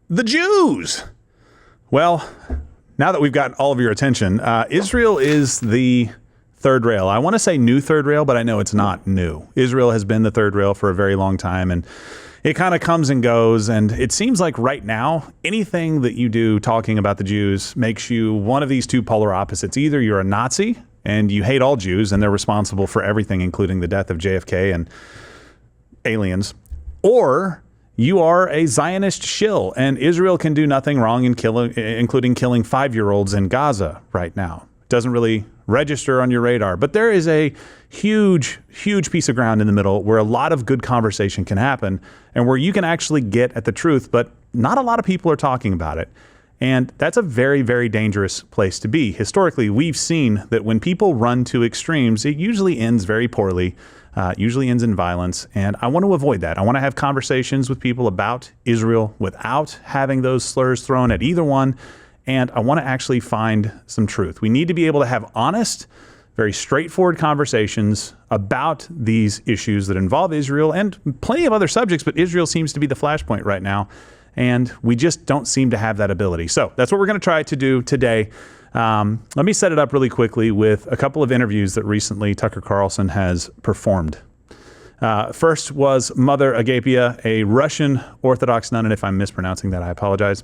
The Jews. Well, now that we've got all of your attention, Israel is the third rail. I want to say new third rail, but I know it's not new. Israel has been the third rail for a very long time, and it kind of comes and goes. And it seems like right now, anything that you do talking about the Jews makes you one of these two polar opposites. Either you're a Nazi and you hate all Jews and they're responsible for everything, including the death of JFK and aliens, or you are a Zionist shill, and Israel can do nothing wrong, including killing 5-year-olds in Gaza right now. It doesn't really register on your radar, but there is a huge, huge piece of ground in the middle where a lot of good conversation can happen and where you can actually get at the truth, but not a lot of people are talking about it. And that's a very, very dangerous place to be. Historically, we've seen that when people run to extremes, it usually ends very poorly. Usually ends in violence, and I want to avoid that. I want to have conversations with people about Israel without having those slurs thrown at either one, and I want to actually find some truth. We need to be able to have honest, very straightforward conversations about these issues that involve Israel and plenty of other subjects, but Israel seems to be the flashpoint right now, and we just don't seem to have that ability. So that's what we're going to try to do today. Let me set it up really quickly with a couple of interviews that recently Tucker Carlson has performed. First was Mother Agapia, a Russian Orthodox nun, and if I'm mispronouncing that, I apologize.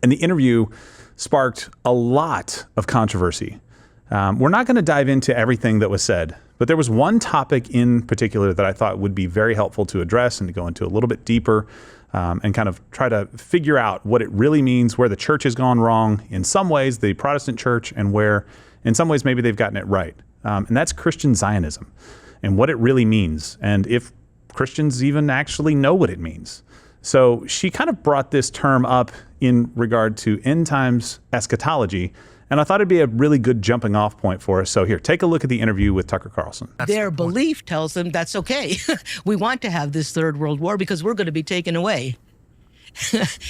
And the interview sparked a lot of controversy. We're not going to dive into everything that was said, but there was one topic in particular that I thought would be very helpful to address and to go into a little bit deeper and kind of try to figure out what it really means, where the church has gone wrong, in some ways, the Protestant church, and where, in some ways, maybe they've gotten it right. And that's Christian Zionism and what it really means, and if Christians even actually know what it means. So she kind of brought this term up in regard to end times eschatology, and I thought it'd be a really good jumping off point for us. So here, take a look at the interview with Tucker Carlson. Their belief tells them that's okay. We want to have this third world war because we're going to be taken away.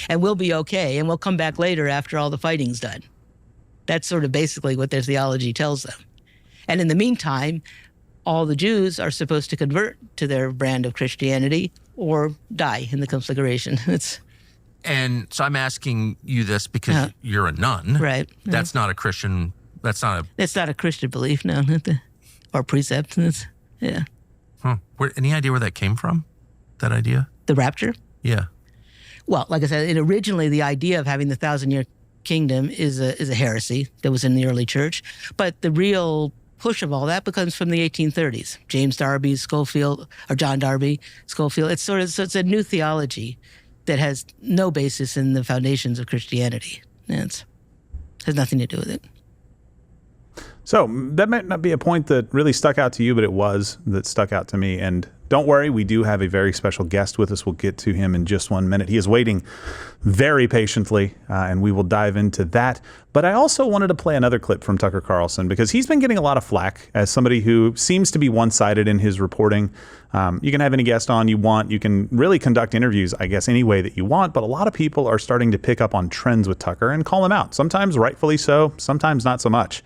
And we'll be okay, and we'll come back later after all the fighting's done. That's sort of basically what their theology tells them. And in the meantime, all the Jews are supposed to convert to their brand of Christianity or die in the conflagration. And so I'm asking you this because you're a nun. Right. That's not a Christian, It's not a Christian belief, no. Or precept. Yeah. Huh. Any idea where that came from, that idea? The rapture? Yeah. Well, like I said, originally the idea of having the 1,000-year kingdom is a heresy that was in the early church. But the real push of all that comes from the 1830s. James Darby, Schofield, or John Darby, Schofield. It's a new theology that has no basis in the foundations of Christianity. It has nothing to do with it. So that might not be a point that really stuck out to you, but it was that stuck out to me. And don't worry, we do have a very special guest with us. We'll get to him in just 1 minute. He is waiting very patiently, and we will dive into that. But I also wanted to play another clip from Tucker Carlson because he's been getting a lot of flack as somebody who seems to be one-sided in his reporting. You can have any guest on you want. You can really conduct interviews, I guess, any way that you want. But a lot of people are starting to pick up on trends with Tucker and call him out. Sometimes rightfully so, sometimes not so much.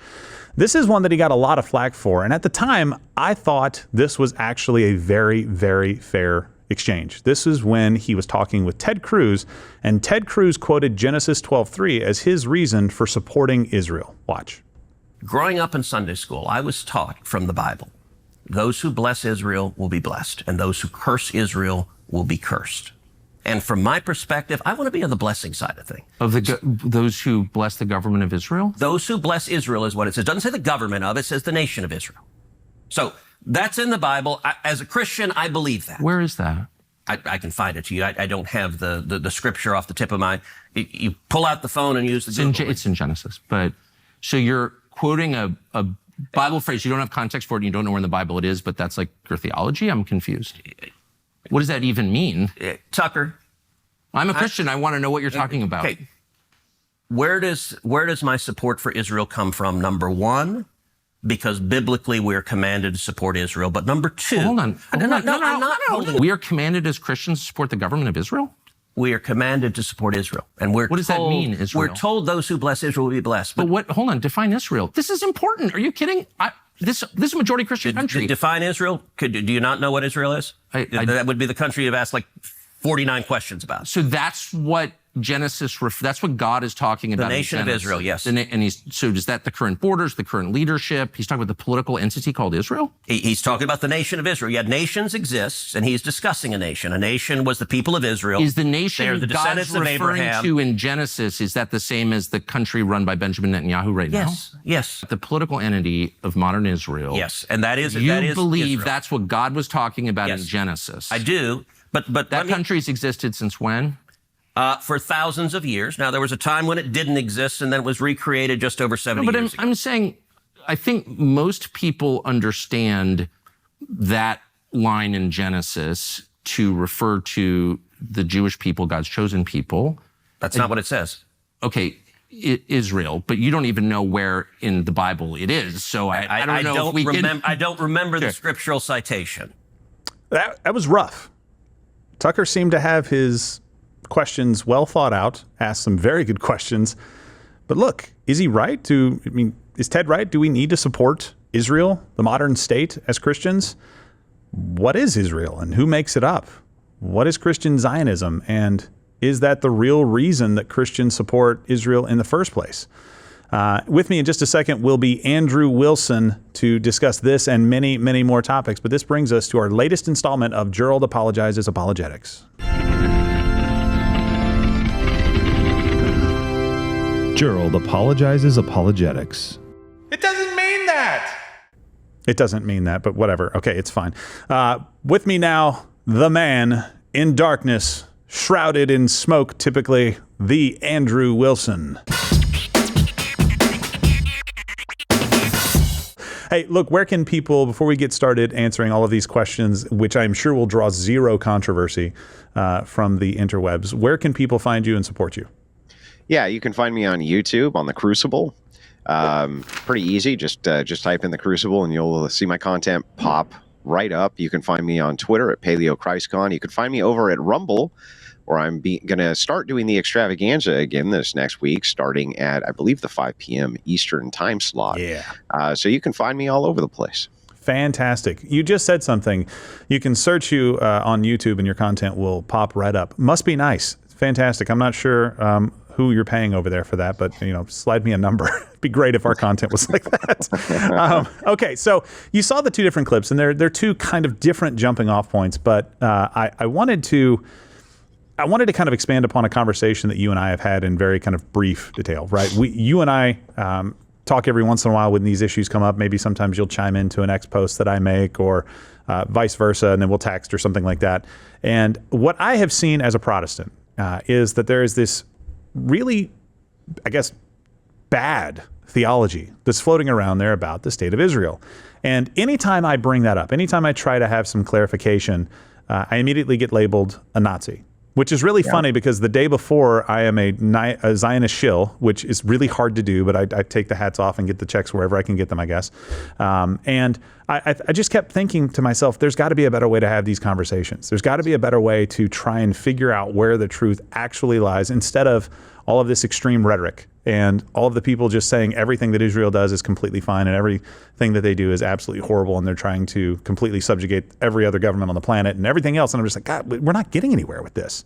This is one that he got a lot of flack for. And at the time, I thought this was actually a very, very fair exchange. This is when he was talking with Ted Cruz, and Ted Cruz quoted Genesis 12:3 as his reason for supporting Israel. Watch. Growing up in Sunday school, I was taught from the Bible, those who bless Israel will be blessed, and those who curse Israel will be cursed. And from my perspective, I want to be on the blessing side of things. Of those who bless the government of Israel? Those who bless Israel is what it says. It doesn't say the government of it, it says the nation of Israel. So that's in the Bible. As a Christian, I believe that. Where is that? I can find it to you. I don't have the scripture off the tip of my... You pull out the phone and use the Google. It's in Genesis. But so you're quoting a Bible phrase. You don't have context for it and you don't know where in the Bible it is, but that's like your theology? I'm confused. What does that even mean? Tucker. I'm a Christian. I want to know what you're talking about. Okay. Where does my support for Israel come from? Number one, because biblically we're commanded to support Israel. But number two... Hold on. I'm not. We are commanded as Christians to support the government of Israel? We are commanded to support Israel. And what does that mean, Israel? We're told those who bless Israel will be blessed. But hold on, define Israel. This is important. Are you kidding? This is a majority Christian country. Define Israel? Do you not know what Israel is? That would be the country you've asked like 49 questions about. So that's what Genesis, that's what God is talking about. The nation of Israel, yes. And so is that the current borders, the current leadership? He's talking about the political entity called Israel? He's talking about the nation of Israel. Yeah, nations exist, and he's discussing a nation. A nation was the people of Israel. Is the nation They're the descendants God's of referring Abraham. to in Genesis, is that the same as the country run by Benjamin Netanyahu right now? Yes. The political entity of modern Israel. Yes, and that is You believe Israel. that's what God was talking about in Yes. Genesis? I do, but That country's existed since when? for thousands of years. Now, there was a time when it didn't exist, and then it was recreated just over 70 years ago. I'm saying, I think most people understand that line in Genesis to refer to the Jewish people, God's chosen people. That's not what it says. Okay, Israel, but you don't even know where in the Bible it is. So I don't know if we can... I don't remember the scriptural citation. That was rough. Tucker seemed to have his questions well thought out, asked some very good questions. But look, is he right? Is Ted right? Do we need to support Israel, the modern state, as Christians? What is Israel and who makes it up? What is Christian Zionism? And is that the real reason that Christians support Israel in the first place? With me in just a second will be Andrew Wilson to discuss this and many, many more topics. But this brings us to our latest installment of Gerald Apologizes Apologetics. Gerald Apologizes Apologetics. It doesn't mean that. It doesn't mean that, but whatever. Okay, it's fine. With me now, the man in darkness, shrouded in smoke, typically, the Andrew Wilson. Hey, look, where can people, before we get started answering all of these questions, which I'm sure will draw zero controversy from the interwebs, where can people find you and support you? Yeah, you can find me on YouTube on the Crucible. Pretty easy. Just type in the Crucible and you'll see my content pop right up. You can find me on Twitter at PaleoChristCon. You can find me over at Rumble, where I'm going to start doing the extravaganza again this next week, starting at, I believe, the 5 p.m. Eastern time slot. Yeah. So you can find me all over the place. Fantastic. You just said something. You can search you on YouTube and your content will pop right up. Must be nice. Fantastic. I'm not sure who you're paying over there for that, but slide me a number. It'd be great if our content was like that. Okay, so you saw the two different clips, and they're two kind of different jumping off points. But I wanted to kind of expand upon a conversation that you and I have had in very kind of brief detail. Right? You and I talk every once in a while when these issues come up. Maybe sometimes you'll chime into an X post that I make, or vice versa, and then we'll text or something like that. And what I have seen as a Protestant is that there is this really, I guess, bad theology that's floating around there about the state of Israel. And anytime I bring that up, anytime I try to have some clarification, I immediately get labeled a Nazi, which is really funny because the day before I am a Zionist shill, which is really hard to do, but I take the hats off and get the checks wherever I can get them, I guess. And I just kept thinking to myself, there's got to be a better way to have these conversations. There's got to be a better way to try and figure out where the truth actually lies, instead of all of this extreme rhetoric and all of the people just saying everything that Israel does is completely fine and everything that they do is absolutely horrible, and they're trying to completely subjugate every other government on the planet and everything else. And I'm just like, God, we're not getting anywhere with this.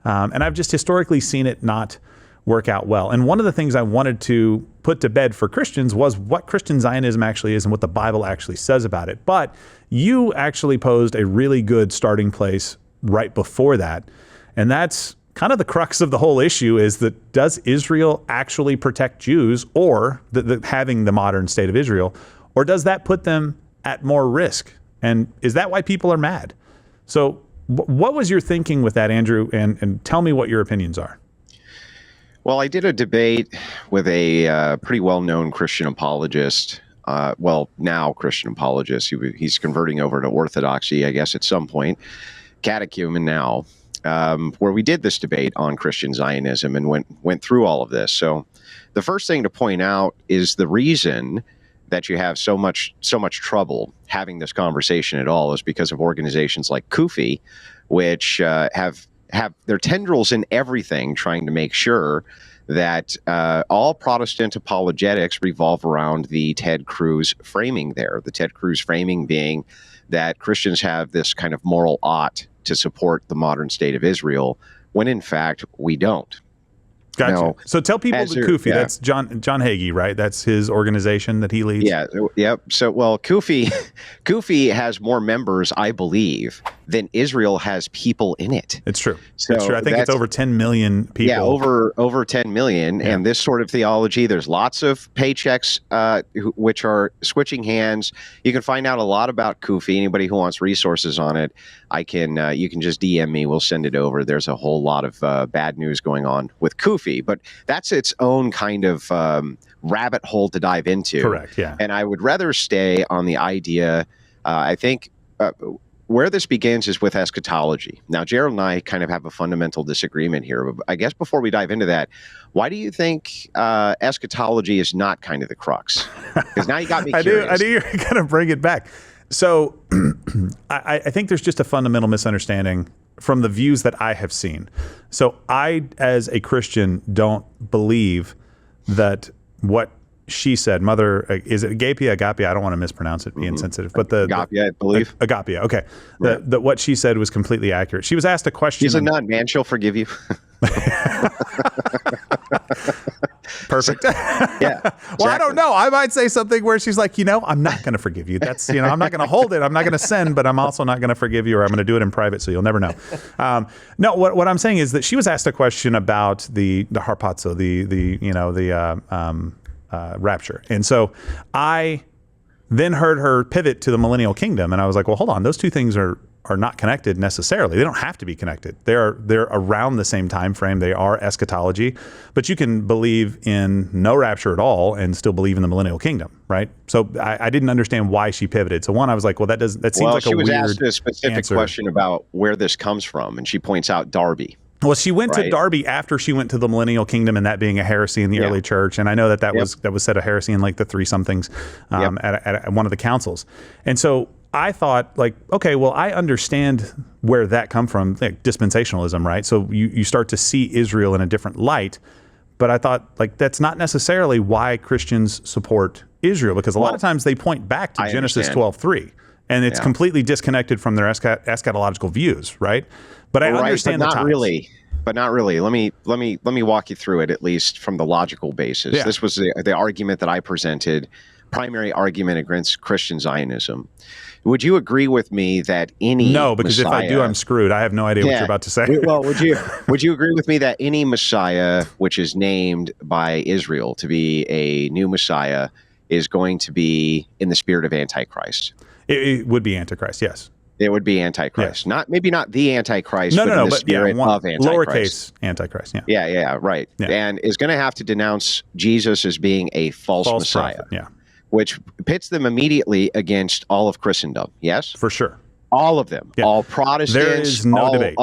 And I've just historically seen it not work out well. And one of the things I wanted to put to bed for Christians was what Christian Zionism actually is and what the Bible actually says about it. But you actually posed a really good starting place right before that. And that's kind of the crux of the whole issue, is that does Israel actually protect Jews, or having the modern state of Israel, or does that put them at more risk? And is that why people are mad? So what was your thinking with that, Andrew? And tell me what your opinions are. Well, I did a debate with a pretty well-known Christian apologist. Now Christian apologist. He's converting over to Orthodoxy, I guess, at some point. Catechumen now. Where we did this debate on Christian Zionism and went through all of this. So the first thing to point out is the reason that you have so much trouble having this conversation at all is because of organizations like CUFI, which have their tendrils in everything, trying to make sure that all Protestant apologetics revolve around the Ted Cruz framing there. The Ted Cruz framing being that Christians have this kind of moral ought to support the modern state of Israel, when in fact we don't. Gotcha. Now, so tell people the Kufi. yeah. That's John Hagee, right? That's his organization that he leads. Yeah. Yep. So, well, Kufi has more members, I believe, than Israel has people in it. It's true. So it's true. I think it's over 10 million people. Yeah, over 10 million. Yeah. And this sort of theology, there's lots of paychecks which are switching hands. You can find out a lot about Kufi. Anybody who wants resources on it, you can just DM me. We'll send it over. There's a whole lot of bad news going on with Kufi, but that's its own kind of rabbit hole to dive into. Correct. Yeah. And I would rather stay on the idea. I think where this begins is with eschatology. Now, Gerald and I kind of have a fundamental disagreement here. But I guess before we dive into that, why do you think eschatology is not kind of the crux? Because now you got me curious. I knew you were going to bring it back. So I think there's just a fundamental misunderstanding from the views that I have seen. So I, as a Christian, don't believe that what she said, is it Agapia? I don't want to mispronounce it, be insensitive, but Agapia, I believe. Agapia, okay. That what she said was completely accurate. She was asked a question. She's a nun, man. She'll forgive you. Perfect. Yeah. Well, Exactly. I don't know. I might say something where she's like, I'm not going to forgive you. That's, I'm not going to hold it. I'm not going to send, but I'm also not going to forgive you, or I'm going to do it in private, so you'll never know. No, what I'm saying is that she was asked a question about the harpazo, the rapture, and so I then heard her pivot to the millennial kingdom, and I was like, well, hold on, those two things are not connected necessarily. They don't have to be connected. They're around the same time frame. They are eschatology, but you can believe in no rapture at all and still believe in the millennial kingdom, right? So I didn't understand why she pivoted. So one, I was like, well, that seems like a weird she was asked a specific answer. question about where this comes from, and she points out Darby. Well, she went to Darby after she went to the millennial kingdom, and that being a heresy in the early church. And I know that was said a heresy in like the three somethings at one of the councils. And so I thought, like, okay, well, I understand where that come from, like dispensationalism, right? So you start to see Israel in a different light. But I thought, like, that's not necessarily why Christians support Israel, because a lot of times they point back to Genesis 12:3, and it's completely disconnected from their eschatological views, right? But I understand but the ties. But not really. Let me walk you through it, at least from the logical basis. Yeah. This was the argument that I presented, primary argument against Christian Zionism. Would you agree with me that any No, because Messiah, if I do, I'm screwed. I have no idea what you're about to say. Well, would you agree with me that any Messiah which is named by Israel to be a new Messiah is going to be in the spirit of Antichrist? It would be Antichrist, yes. It would be Antichrist. Yes. Maybe not the Antichrist, but in the spirit of Antichrist. Lowercase Antichrist, yeah. Yeah, right. Yeah. And is going to have to denounce Jesus as being a false Messiah, prophet, yeah. which pits them immediately against all of Christendom. Yes? For sure. All of them. Yeah. All Protestants. There is no debate.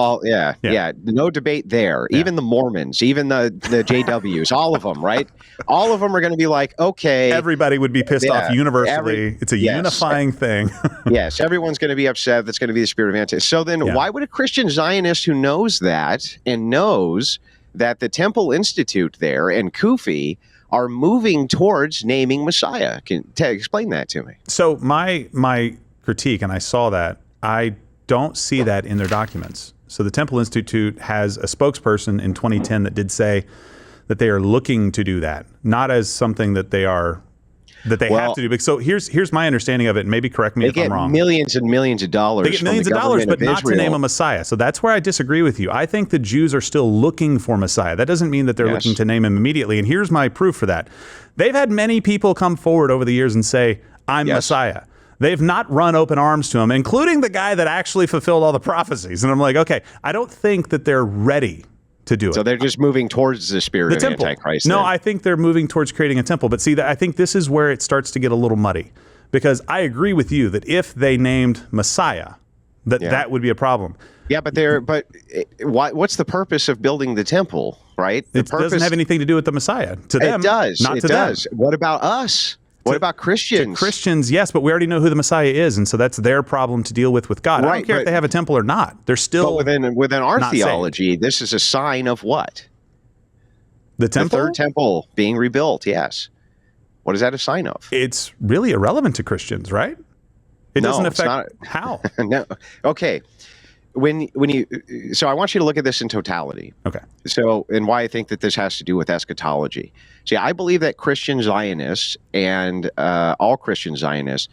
Yeah. No debate there. Yeah. Even the Mormons, even the JWs, all of them, right? All of them are going to be like, okay. Everybody would be pissed off universally. It's a unifying thing. Yes, everyone's going to be upset. That's going to be the spirit of Antichrist. So then why would a Christian Zionist who knows that and knows that the Temple Institute there and Kufi are moving towards naming Messiah? Explain that to me. So my critique, and I saw that, I don't see that in their documents. So the Temple Institute has a spokesperson in 2010 that did say that they are looking to do that, not as something that they have to do. So here's my understanding of it, and maybe correct me if I'm wrong. They get millions and millions of dollars. They get millions of dollars, but not to name a Messiah. So that's where I disagree with you. I think the Jews are still looking for Messiah. That doesn't mean that they're looking to name him immediately. And here's my proof for that. They've had many people come forward over the years and say, I'm Messiah. They've not run open arms to him, including the guy that actually fulfilled all the prophecies. And I'm like, okay, I don't think that they're ready to do it. So they're just moving towards the spirit of temple. Antichrist. No, I think they're moving towards creating a temple. But see, I think this is where it starts to get a little muddy, because I agree with you that if they named Messiah, that would be a problem. Yeah, but what's the purpose of building the temple, right? It doesn't have anything to do with the Messiah. To them, it does. Not to them. What about us? What about Christians? To Christians, yes, but we already know who the Messiah is, and so that's their problem to deal with God. I don't care if they have a temple or not. They're still within our not theology, saved. This is a sign of what? The temple? The third temple being rebuilt, yes. What is that a sign of? It's really irrelevant to Christians, right? It doesn't affect how. No. Okay. so I want you to look at this in totality. Okay. So, and why I think that this has to do with eschatology. See, I believe that Christian Zionists and all Christian Zionists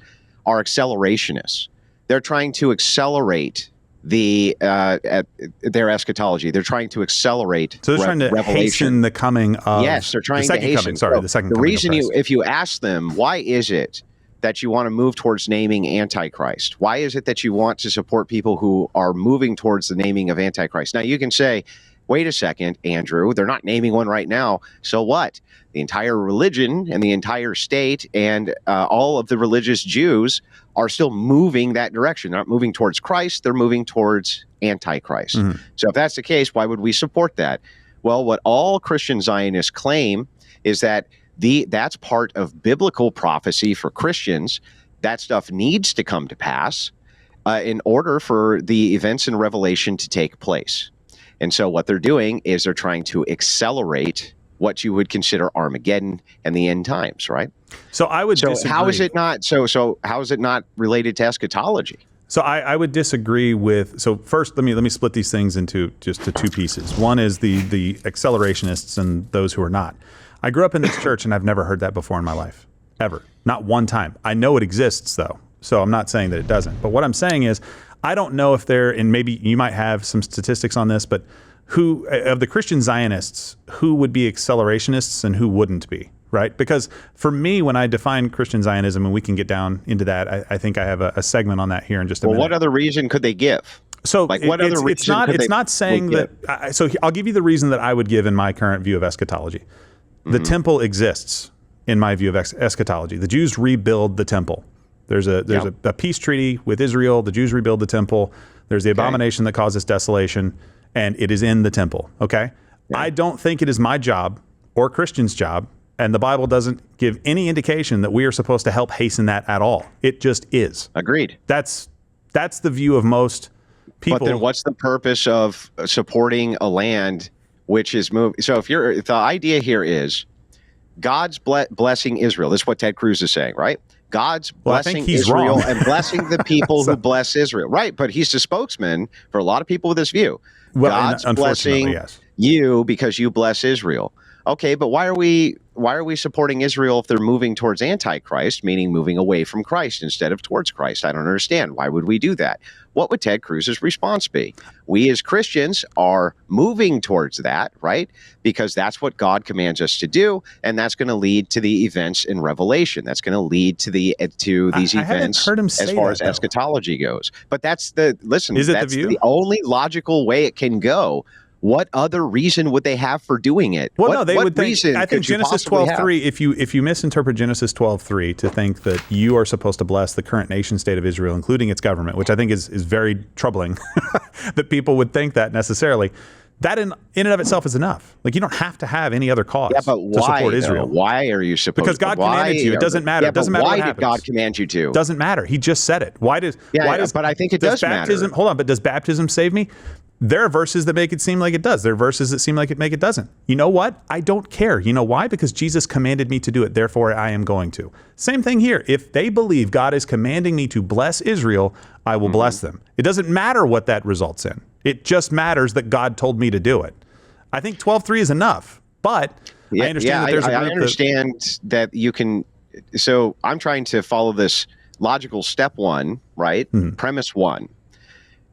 are accelerationists. They're trying to accelerate their eschatology. They're trying to accelerate. So they're trying to hasten the coming of. Yes, they're trying the to hasten. Coming, sorry, the second the coming. Reason if you ask them, why is it that you want to move towards naming Antichrist? Why is it that you want to support people who are moving towards the naming of Antichrist? Now, you can say, wait a second, Andrew, they're not naming one right now. So what? The entire religion and the entire state and all of the religious Jews are still moving that direction. They're not moving towards Christ. They're moving towards Antichrist. Mm-hmm. So if that's the case, why would we support that? Well, what all Christian Zionists claim is that that's part of biblical prophecy for Christians. That stuff needs to come to pass in order for the events in Revelation to take place. And so what they're doing is they're trying to accelerate what you would consider Armageddon and the end times, right? So I would disagree. How is it not? So how is it not related to eschatology? So I would disagree with. So first, let me split these things into just to two pieces. One is the accelerationists and those who are not. I grew up in this church and I've never heard that before in my life, ever, not one time. I know it exists though, so I'm not saying that it doesn't. But what I'm saying is, I don't know if there, and maybe you might have some statistics on this, but who of the Christian Zionists, who would be accelerationists and who wouldn't be, right? Because for me, when I define Christian Zionism, and we can get down into that, I think I have a segment on that here in just a minute. Well, what other reason could they give? So it's not saying that. So I'll give you the reason that I would give in my current view of eschatology. The temple exists in my view of eschatology. The Jews rebuild the temple. There's a peace treaty with Israel. The Jews rebuild the temple. There's the abomination that causes desolation, and it is in the temple. Okay? Yeah. I don't think it is my job or Christian's job, and the Bible doesn't give any indication that we are supposed to help hasten that at all. It just is. Agreed. That's the view of most people. But then what's the purpose of supporting a land which is moving? So if the idea here is God's blessing Israel. This is what Ted Cruz is saying, right? God's blessing Israel and blessing the people who bless Israel. Right, but he's the spokesman for a lot of people with this view. Well, God's blessing you because you bless Israel. Okay, but why are we supporting Israel if they're moving towards Antichrist, meaning moving away from Christ instead of towards Christ? I don't understand. Why would we do that? What would Ted Cruz's response be? We as Christians are moving towards that, right? Because that's what God commands us to do, and that's going to lead to the events in Revelation. That's going to lead to these events as far as eschatology goes. But that's the only logical way it can go. What other reason would they have for doing it? Well, no, they would think. I think Genesis 12:3. If you misinterpret Genesis 12:3 to think that you are supposed to bless the current nation state of Israel, including its government, which I think is very troubling, that people would think that necessarily. That in and of itself is enough. Like, you don't have to have any other cause to support Israel. Why are you supposed? Because God commanded you. It doesn't matter. It doesn't matter what happens. Why did God command you to? Doesn't matter. He just said it. Why does? But I think it does matter. Hold on. But does baptism save me? There are verses that make it seem like it does. There are verses that seem like it doesn't. You know what? I don't care. You know why? Because Jesus commanded me to do it. Therefore, I am going to. Same thing here. If they believe God is commanding me to bless Israel, I will bless them. It doesn't matter what that results in. It just matters that God told me to do it. I think 12:3 is enough, but I understand that there's a group I understand that you can. So I'm trying to follow this logical step one, right? Mm-hmm. Premise one.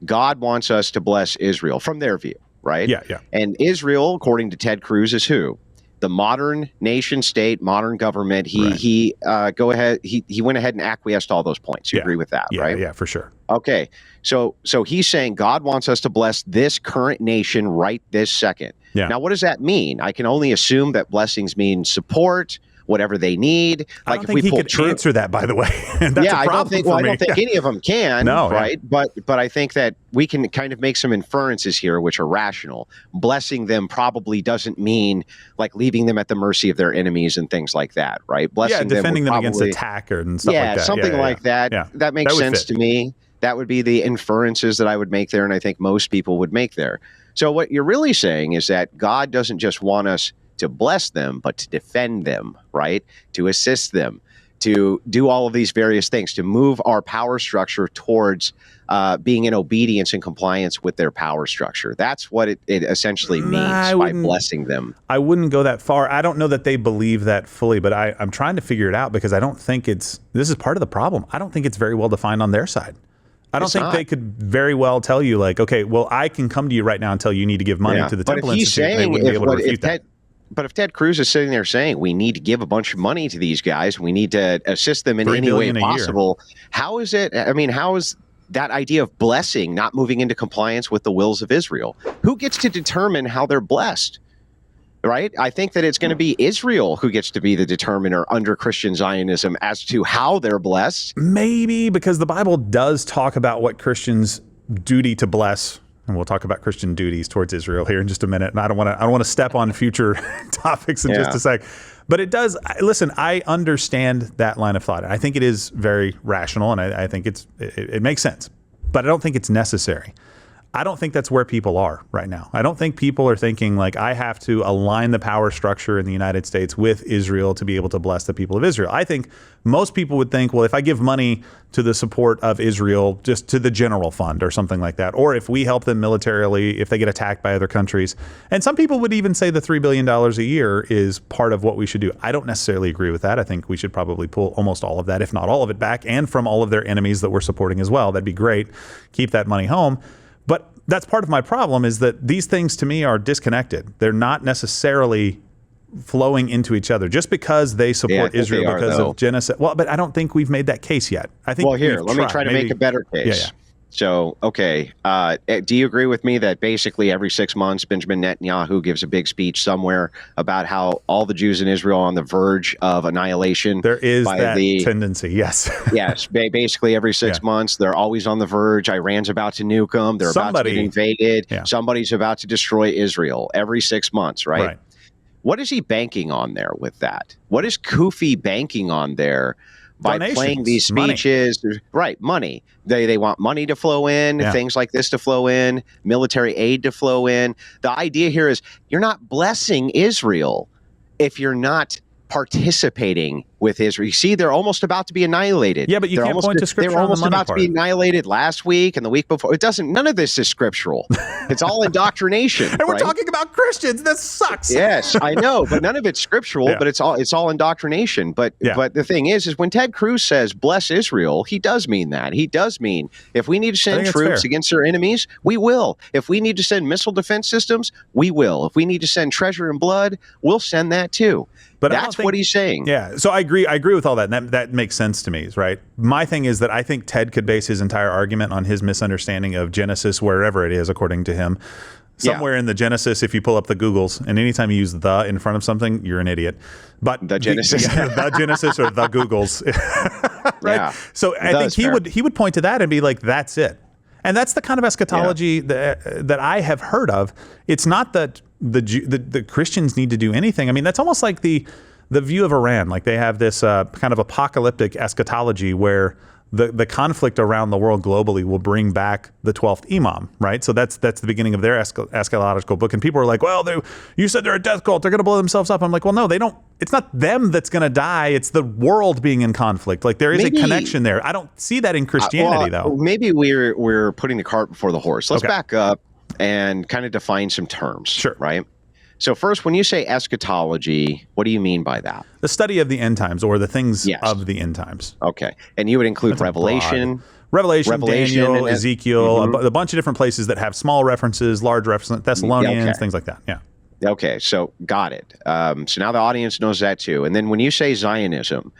God wants us to bless Israel from their view, right? Yeah. And Israel, according to Ted Cruz, is who? The modern nation state, modern government. He went ahead and acquiesced all those points. You agree with that, right? Yeah, for sure. Okay. So he's saying God wants us to bless this current nation right this second. Yeah. Now, what does that mean? I can only assume that blessings mean support, whatever they need. I don't think he could answer that, by the way. I don't think any of them can. No, right? But I think that we can kind of make some inferences here, which are rational. Blessing them probably doesn't mean like leaving them at the mercy of their enemies and things like that, right? Blessing defending them against attack and stuff like that. Something like that. Yeah. That makes sense to me. That would be the inferences that I would make there, and I think most people would make there. So what you're really saying is that God doesn't just want us to bless them, but to defend them, right? To assist them, to do all of these various things, to move our power structure towards being in obedience and compliance with their power structure. That's what it essentially means by blessing them. I wouldn't go that far. I don't know that they believe that fully, but I'm trying to figure it out because I don't think this is part of the problem. I don't think it's very well defined on their side. I don't think they could very well tell you, like, okay, well, I can come to you right now and tell you need to give money to the Temple Institute. They wouldn't be able to refute that. But if Ted Cruz is sitting there saying we need to give a bunch of money to these guys, we need to assist them in any way possible, how is it? I mean, how is that idea of blessing not moving into compliance with the wills of Israel? Who gets to determine how they're blessed? Right? I think that it's going to be Israel who gets to be the determiner under Christian Zionism as to how they're blessed. Maybe because the Bible does talk about what Christians' duty to bless, and we'll talk about Christian duties towards Israel here in just a minute. And I don't want to step on future topics in just a sec. But it does. Listen, I understand that line of thought. I think it is very rational, and I think it makes sense. But I don't think it's necessary. I don't think that's where people are right now. I don't think people are thinking like I have to align the power structure in the United States with Israel to be able to bless the people of Israel. I think most people would think, well, if I give money to the support of Israel, just to the general fund or something like that, or if we help them militarily, if they get attacked by other countries, and some people would even say the $3 billion a year is part of what we should do. I don't necessarily agree with that. I think we should probably pull almost all of that, if not all of it back, and from all of their enemies that we're supporting as well. That'd be great. Keep that money home. But that's part of my problem is that these things to me are disconnected. They're not necessarily flowing into each other just because they support Israel because of genocide. Well, but I don't think we've made that case yet. I think. Well, here, let me try to make a better case. Yeah. So, okay, do you agree with me that basically every 6 months, Benjamin Netanyahu gives a big speech somewhere about how all the Jews in Israel are on the verge of annihilation? There is that tendency, yes. Yes, basically every 6 months, they're always on the verge. Iran's about to nuke them. They're about to get invaded. Yeah. Somebody's about to destroy Israel every 6 months, right? What is he banking on there with that? What is Kufi banking on there? By playing these speeches, money. They want money to flow in, things like this to flow in, military aid to flow in. The idea here is you're not blessing Israel if you're not participating with Israel. You see, they're almost about to be annihilated. Yeah, but you can't point to scripture. They were almost about to be annihilated last week and the week before. None of this is scriptural. It's all indoctrination. And we're talking about Christians. That sucks. Yes, I know, but none of it's scriptural, but it's all indoctrination. But the thing is when Ted Cruz says bless Israel, he does mean that. He does mean if we need to send troops against our enemies, we will. If we need to send missile defense systems, we will. If we need to send treasure and blood, we'll send that too. But that's what he's saying. Yeah. So I agree with all that. And that makes sense to me, right? My thing is that I think Ted could base his entire argument on his misunderstanding of Genesis, wherever it is, according to him. Somewhere in the Genesis, if you pull up the Googles, and anytime you use the in front of something, you're an idiot. But the Genesis, the Genesis or the Googles. Right? Yeah. So I think he would point to that and be like, that's it. And that's the kind of eschatology that I have heard of. It's not that the Christians need to do anything. I mean, that's almost like the view of Iran. Like they have this kind of apocalyptic eschatology where the conflict around the world globally will bring back the 12th Imam, right? So that's the beginning of their eschatological book. And people are like, well, you said they're a death cult. They're going to blow themselves up. I'm like, well, no, they don't. It's not them that's going to die. It's the world being in conflict. Like there is a connection there. I don't see that in Christianity, though. Maybe we're putting the cart before the horse. Let's back up and kind of define some terms. Sure. Right? So first, when you say eschatology, what do you mean by that? The study of the end times or the things of the end times. Okay. And you would include Revelation, Daniel, Ezekiel, a bunch of different places that have small references, large references, Thessalonians, things like that. Yeah. Okay. So got it. So now the audience knows that too. And then when you say Zionism,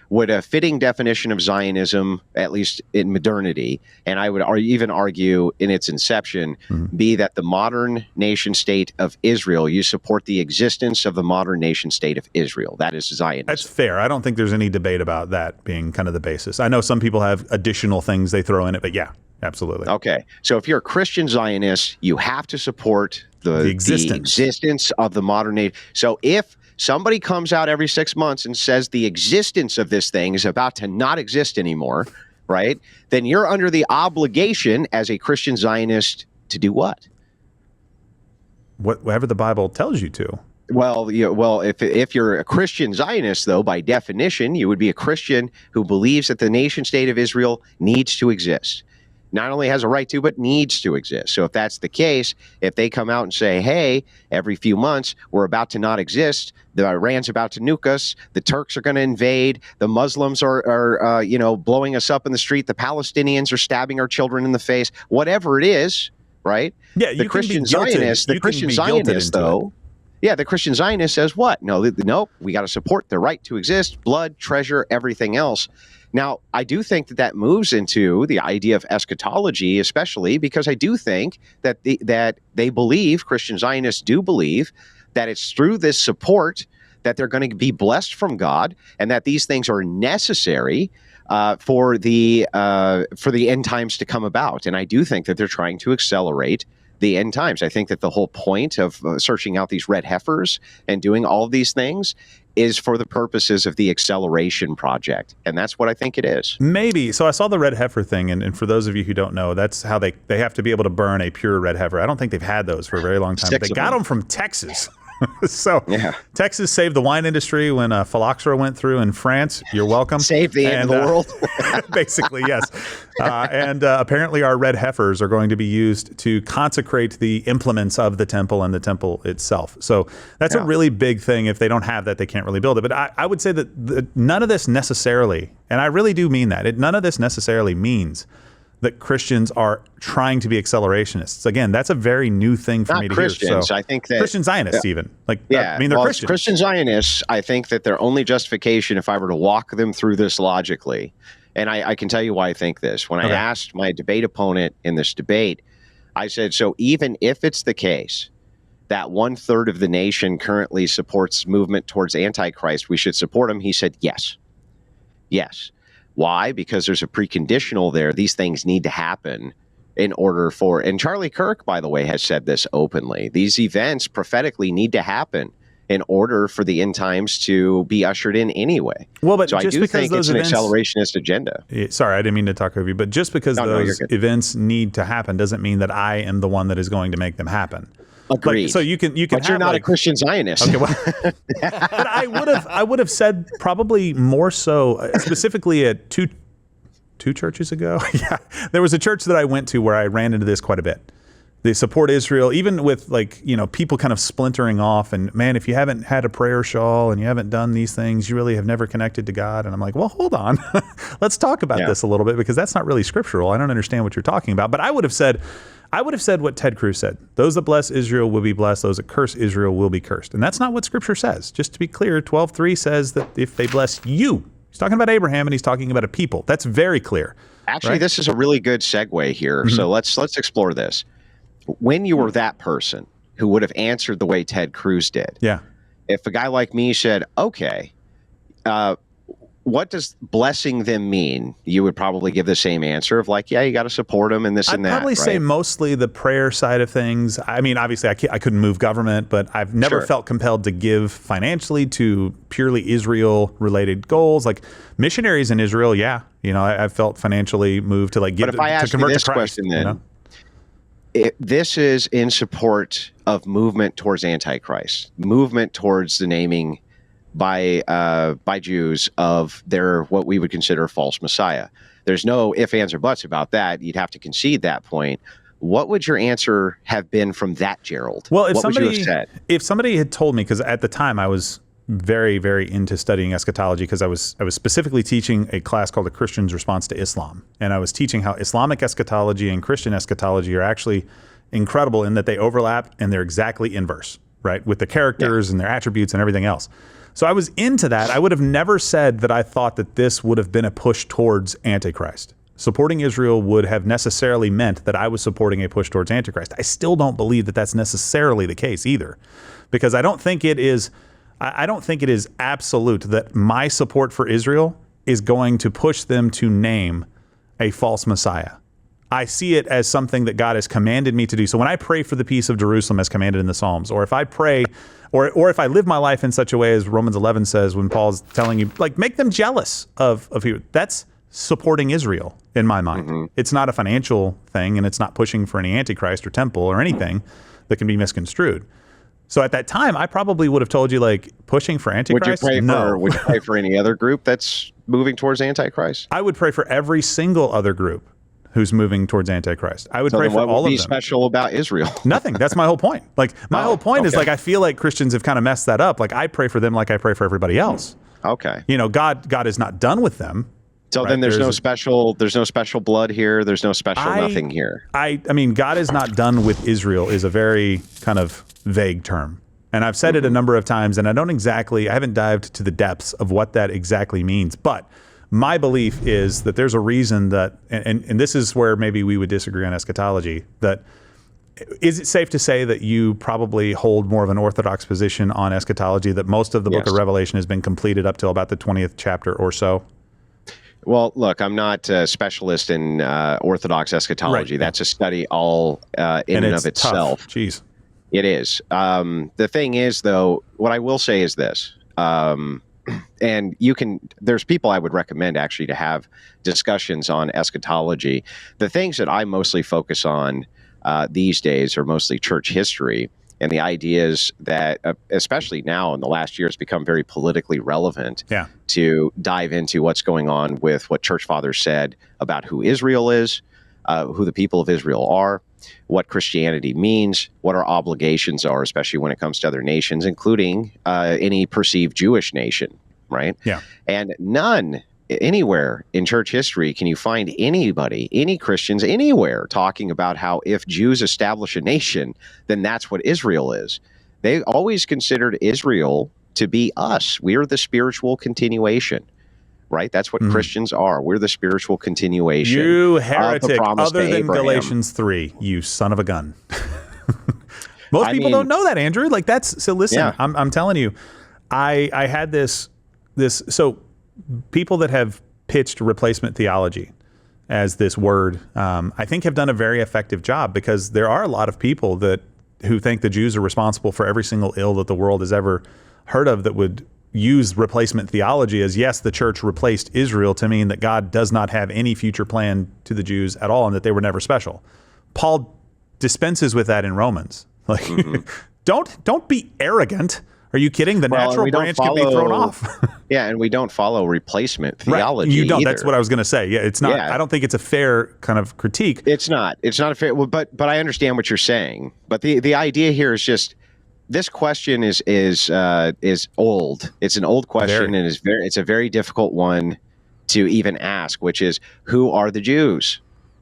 would a fitting definition of Zionism, at least in modernity, and I would even argue in its inception, be that the modern nation state of Israel, you support the existence of the modern nation state of Israel. That is Zionism. That's fair. I don't think there's any debate about that being kind of the basis. I know some people have additional things they throw in it, but yeah, absolutely. Okay. So if you're a Christian Zionist, you have to support the existence of the modern nation. So if somebody comes out every 6 months and says the existence of this thing is about to not exist anymore, right? Then you're under the obligation as a Christian Zionist to do what? Whatever the Bible tells you to. Well, if you're a Christian Zionist, though, by definition, you would be a Christian who believes that the nation state of Israel needs to exist. not only has a right to, but needs to exist. So if that's the case, if they come out and say, hey, every few months we're about to not exist, the Iran's about to nuke us, the Turks are going to invade, the Muslims are blowing us up in the street, the Palestinians are stabbing our children in the face, whatever it is, right? Yeah, the Christian Zionist, though. Yeah, the Christian Zionist says what? No, we got to support the right to exist, blood, treasure, everything else. Now, I do think that moves into the idea of eschatology, especially because I do think that that they believe, Christian Zionists do believe, that it's through this support that they're going to be blessed from God, and that these things are necessary for the end times to come about. And I do think that they're trying to accelerate the end times. I think that the whole point of searching out these red heifers and doing all of these things is for the purposes of the acceleration project. And that's what I think it is. Maybe. So I saw the red heifer thing, and for those of you who don't know, that's how they have to be able to burn a pure red heifer. I don't think they've had those for a very long time. They got them from Texas. So yeah. Texas saved the wine industry when phylloxera went through in France. You're welcome. Saved the end of the world. Basically, yes. And apparently our red heifers are going to be used to consecrate the implements of the temple and the temple itself. So that's a really big thing. If they don't have that, they can't really build it. But I would say that none of this necessarily, and I really do mean that, none of this necessarily means that Christians are trying to be accelerationists. Again, that's a very new thing for me to Christians, hear. So I think that Christian Zionists, even they're Christians. Christian Zionists, I think that their only justification, if I were to walk them through this logically, and I can tell you why I think this. When I asked my debate opponent in this debate, I said, so even if it's the case that 1/3 of the nation currently supports movement towards Antichrist, we should support him. He said, yes. Yes. Why? Because there's a preconditional there. These things need to happen in order for, and Charlie Kirk, by the way, has said this openly. These events prophetically need to happen in order for the end times to be ushered in anyway. Well, but so just I do because think those it's events, an accelerationist agenda. Sorry, I didn't mean to talk over you, but just because those events need to happen doesn't mean that I am the one that is going to make them happen. Agreed. So you can. But you're not a Christian Zionist. Okay, well, but I would have said probably more so, specifically at two churches ago. Yeah, there was a church that I went to where I ran into this quite a bit. They support Israel, even with people kind of splintering off. And man, if you haven't had a prayer shawl and you haven't done these things, you really have never connected to God. And I'm like, well, hold on, let's talk about this a little bit, because that's not really scriptural. I don't understand what you're talking about. But I would have said what Ted Cruz said. Those that bless Israel will be blessed. Those that curse Israel will be cursed. And that's not what Scripture says. Just to be clear, 12:3 says that if they bless you, he's talking about Abraham and he's talking about a people. That's very clear. Actually, this is a really good segue here. Mm-hmm. So let's explore this. When you were that person who would have answered the way Ted Cruz did, if a guy like me said, okay, what does blessing them mean? You would probably give the same answer of you got to support them and this and that. I'd probably say mostly the prayer side of things. I mean, obviously I couldn't move government, but I've never felt compelled to give financially to purely Israel related goals. Like missionaries in Israel, I've felt financially moved to give but if I ask to convert you this to Christ, question then, this is in support of movement towards Antichrist, movement towards the naming by Jews of their what we would consider false Messiah. There's no ifs, ands, or buts about that. You'd have to concede that point. What would your answer have been from that, Gerald? Well, if somebody had told me, because at the time I was very, very into studying eschatology, because I was specifically teaching a class called A Christian's Response to Islam. And I was teaching how Islamic eschatology and Christian eschatology are actually incredible in that they overlap and they're exactly inverse, right? With the characters and their attributes and everything else. So I was into that. I would have never said that I thought that this would have been a push towards Antichrist. Supporting Israel would have necessarily meant that I was supporting a push towards Antichrist. I still don't believe that that's necessarily the case either, because I don't think it is absolute that my support for Israel is going to push them to name a false Messiah. I see it as something that God has commanded me to do. So when I pray for the peace of Jerusalem as commanded in the Psalms, or if I pray, or if I live my life in such a way as Romans 11 says, when Paul's telling you, make them jealous of you, that's supporting Israel in my mind. Mm-hmm. It's not a financial thing, and it's not pushing for any Antichrist or temple or anything that can be misconstrued. So at that time, I probably would have told you, pushing for Antichrist. Would you pray for any other group that's moving towards Antichrist? I would pray for every single other group who's moving towards Antichrist. I would So pray then for what all would of be them. special about Israel? Nothing. That's my whole point. Like my whole point is okay. like I feel like Christians have kind of messed that up. Like I pray for them like I pray for everybody else. Okay. You know, God is not done with them. So right? then there's no special blood here. There's no special nothing here. I mean, God is not done with Israel is a very kind of vague term. And I've said it a number of times, and I haven't dived to the depths of what that exactly means. But my belief is that there's a reason that, and this is where maybe we would disagree on eschatology, that is it safe to say that you probably hold more of an orthodox position on eschatology, that most of the book of Revelation has been completed up till about the 20th chapter or so? Well, look, I'm not a specialist in Orthodox eschatology. Right. That's a study all in and of itself. Tough. Jeez. It is. The thing is, though, what I will say is this, and there's people I would recommend actually to have discussions on eschatology. The things that I mostly focus on these days are mostly church history and the ideas that, especially now in the last year, has become very politically relevant to dive into what's going on with what church fathers said about who Israel is, who the people of Israel are, what Christianity means, what our obligations are, especially when it comes to other nations, including any perceived Jewish nation, right? Yeah. And none anywhere in church history can you find anybody, any Christians anywhere talking about how if Jews establish a nation, then that's what Israel is. They always considered Israel to be us. We are the spiritual continuation. Right? That's what Christians are. We're the spiritual continuation. You of the heretic, promise other to than Abraham. Galatians 3, you son of a gun. Most people don't know that, Andrew. Like so listen, I'm telling you, I had this, so people that have pitched replacement theology as this word, I think have done a very effective job, because there are a lot of people who think the Jews are responsible for every single ill that the world has ever heard of, that would use replacement theology as, yes, the church replaced Israel, to mean that God does not have any future plan to the Jews at all and that they were never special. Paul dispenses with that in Romans. Like, don't be arrogant. Are you kidding? The natural branch can be thrown off. Yeah, and we don't follow replacement theology. Right. You don't. Either. That's what I was going to say. Yeah, it's not. Yeah. I don't think it's a fair kind of critique. It's not. It's not a fair. Well, but I understand what you're saying. But the idea here is just, this question is old. It's an old question, and it's a very difficult one to even ask, which is, who are the Jews?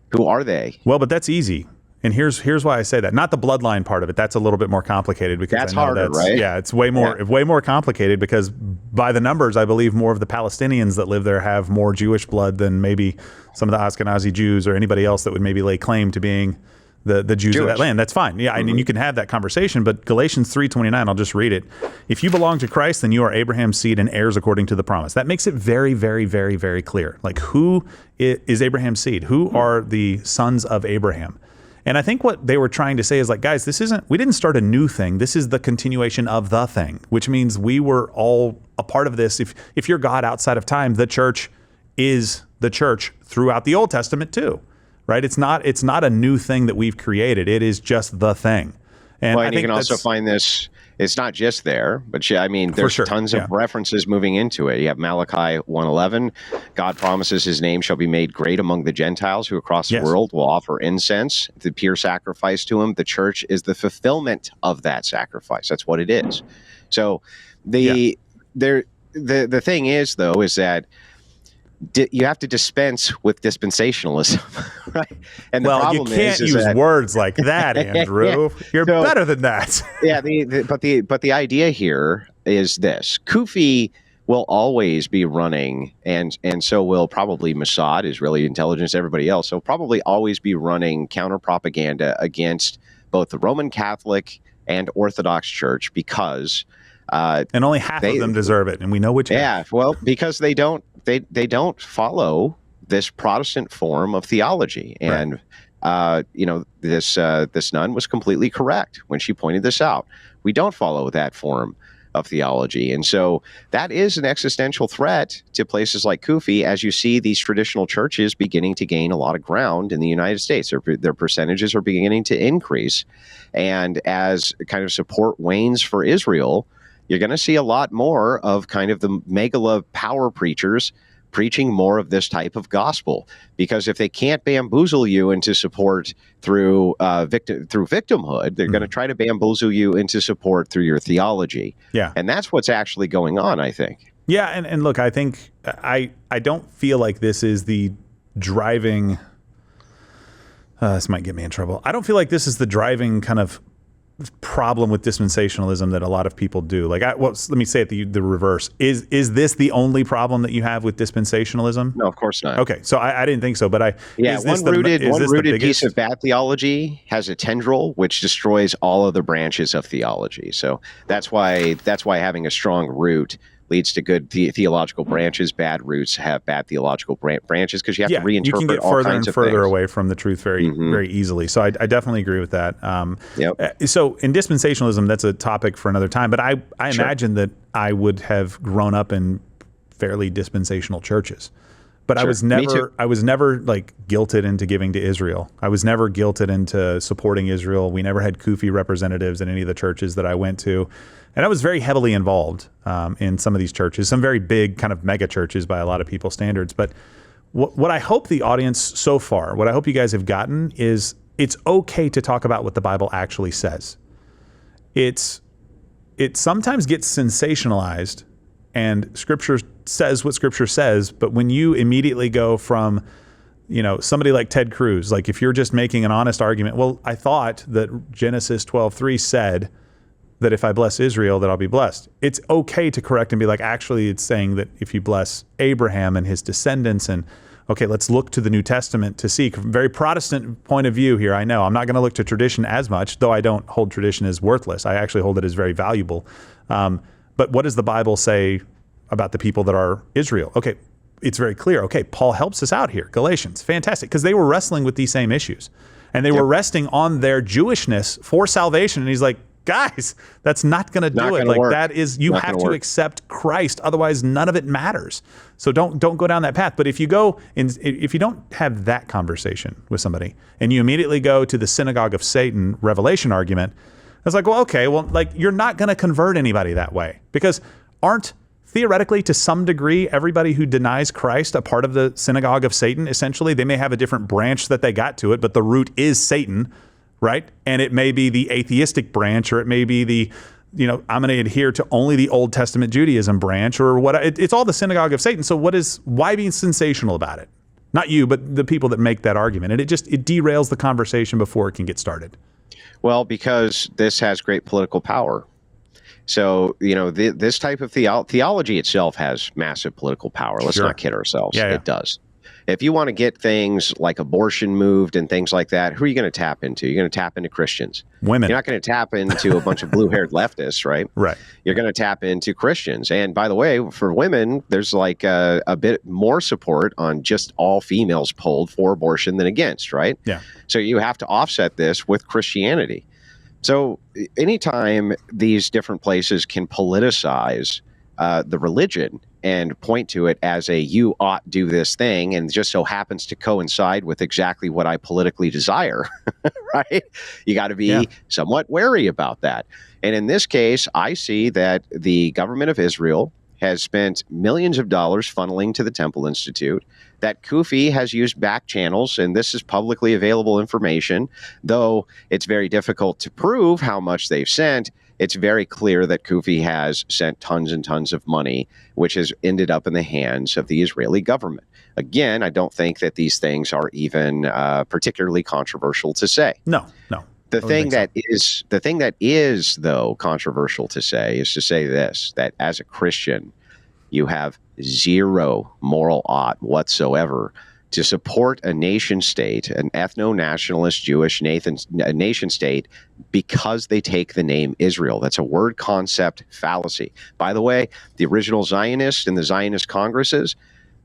Who are they? Well, but that's easy. And here's why I say that. Not the bloodline part of it. That's a little bit more complicated, because that's I know harder, right? Yeah, it's way more complicated, because by the numbers, I believe more of the Palestinians that live there have more Jewish blood than maybe some of the Ashkenazi Jews or anybody else that would maybe lay claim to being the Jews of that land. That's fine. Yeah, I mean, you can have that conversation, but Galatians 3:29, I'll just read it. If you belong to Christ, then you are Abraham's seed and heirs according to the promise. That makes it very, very, very, very clear. Like, who is Abraham's seed? Who are the sons of Abraham? And I think what they were trying to say is, like, guys, we didn't start a new thing. This is the continuation of the thing, which means we were all a part of this. If you're God outside of time, the church is the church throughout the Old Testament too. Right? It's not a new thing that we've created. It is just the thing. And I think you can also find this. It's not just there, but I mean, there's tons of references moving into it. You have Malachi 1:11. God promises his name shall be made great among the Gentiles who across the world will offer incense, the pure sacrifice to him. The church is the fulfillment of that sacrifice. That's what it is. So the thing is, though, is that you have to dispense with dispensationalism, right? And the problem you can't use words like that, Andrew. You're better than that. Yeah, but the idea here is this: Kufi will always be running, and so will probably Mossad, Israeli intelligence, everybody else. So probably always be running counter propaganda against both the Roman Catholic and Orthodox Church, because and only half of them deserve it, and we know which. Yeah, well, because they don't follow this Protestant form of theology, and this nun was completely correct when she pointed this out. We don't follow that form of theology, and so that is an existential threat to places like Kufi, as you see these traditional churches beginning to gain a lot of ground in the United States. Their percentages are beginning to increase, and as kind of support wanes for Israel, you're going to see a lot more of kind of the megala power preachers preaching more of this type of gospel, because if they can't bamboozle you into support through victimhood, they're going to try to bamboozle you into support through your theology. Yeah. And that's what's actually going on, I think. Yeah, and look, I think I don't feel like this is the driving. This might get me in trouble. I don't feel like this is the driving kind of problem with dispensationalism that a lot of people do. Like, let me say it the reverse. Is this the only problem that you have with dispensationalism? No, of course not. Okay, so I didn't think so, but one rooted piece of bad theology has a tendril which destroys all of the branches of theology. So that's why having a strong root leads to good theological branches. Bad roots have bad theological branches, because you have to reinterpret you can get all further kinds and of further things away from the truth very easily. So I definitely agree with that. So in dispensationalism, that's a topic for another time. But I imagine that I would have grown up in fairly dispensational churches. But I was never like guilted into giving to Israel. I was never guilted into supporting Israel. We never had kufi representatives in any of the churches that I went to. And I was very heavily involved in some of these churches, some very big kind of mega churches by a lot of people's standards. But what I hope the audience so far, what I hope you guys have gotten is it's okay to talk about what the Bible actually says. It sometimes gets sensationalized, and Scripture says what Scripture says, but when you immediately go from, somebody like Ted Cruz, like if you're just making an honest argument, well, I thought that Genesis 12:3 said that if I bless Israel, that I'll be blessed. It's okay to correct and be like, actually, it's saying that if you bless Abraham and his descendants, and okay, let's look to the New Testament to see. Very Protestant point of view here, I know. I'm not going to look to tradition as much, though I don't hold tradition as worthless. I actually hold it as very valuable. But what does the Bible say about the people that are Israel? Okay, it's very clear. Okay, Paul helps us out here. Galatians, fantastic, because they were wrestling with these same issues. And they were resting on their Jewishness for salvation. And he's like, guys, that's not going to do it. Like, that is, you have to accept Christ, otherwise none of it matters. So don't go down that path. But if you don't have that conversation with somebody and you immediately go to the synagogue of Satan revelation argument, it's like, well, okay, well, like, you're not going to convert anybody that way, because aren't theoretically, to some degree, everybody who denies Christ a part of the synagogue of Satan? Essentially, they may have a different branch that they got to it, but the root is Satan. Right? And it may be the atheistic branch, or it may be the, I'm going to adhere to only the Old Testament Judaism branch, or what. It's all the synagogue of Satan. So why being sensational about it? Not you, but the people that make that argument. And it derails the conversation before it can get started. Well, because this has great political power. So, this type of theology itself has massive political power. Let's not kid ourselves. It does. If you want to get things like abortion moved and things like that, who are you going to tap into? You're going to tap into Christians. Women. You're not going to tap into a bunch of blue-haired leftists, right? Right. You're going to tap into Christians. And by the way, for women, there's like a bit more support on just all females polled for abortion than against, right? Yeah. So you have to offset this with Christianity. So anytime these different places can politicize the religion and point to it as you ought do this thing, and just so happens to coincide with exactly what I politically desire, right? You got to be somewhat wary about that. And in this case, I see that the government of Israel has spent millions of dollars funneling to the Temple Institute, that Kufi has used back channels, and this is publicly available information, though it's very difficult to prove how much they've sent. It's very clear that Kufi has sent tons and tons of money, which has ended up in the hands of the Israeli government. Again, I don't think that these things are even particularly controversial to say. No. The thing that is, though, controversial to say is to say this, that as a Christian, you have zero moral ought whatsoever to support a nation state, an ethno-nationalist Jewish nation state, because they take the name Israel. That's a word concept fallacy. By the way, the original Zionists and the Zionist Congresses,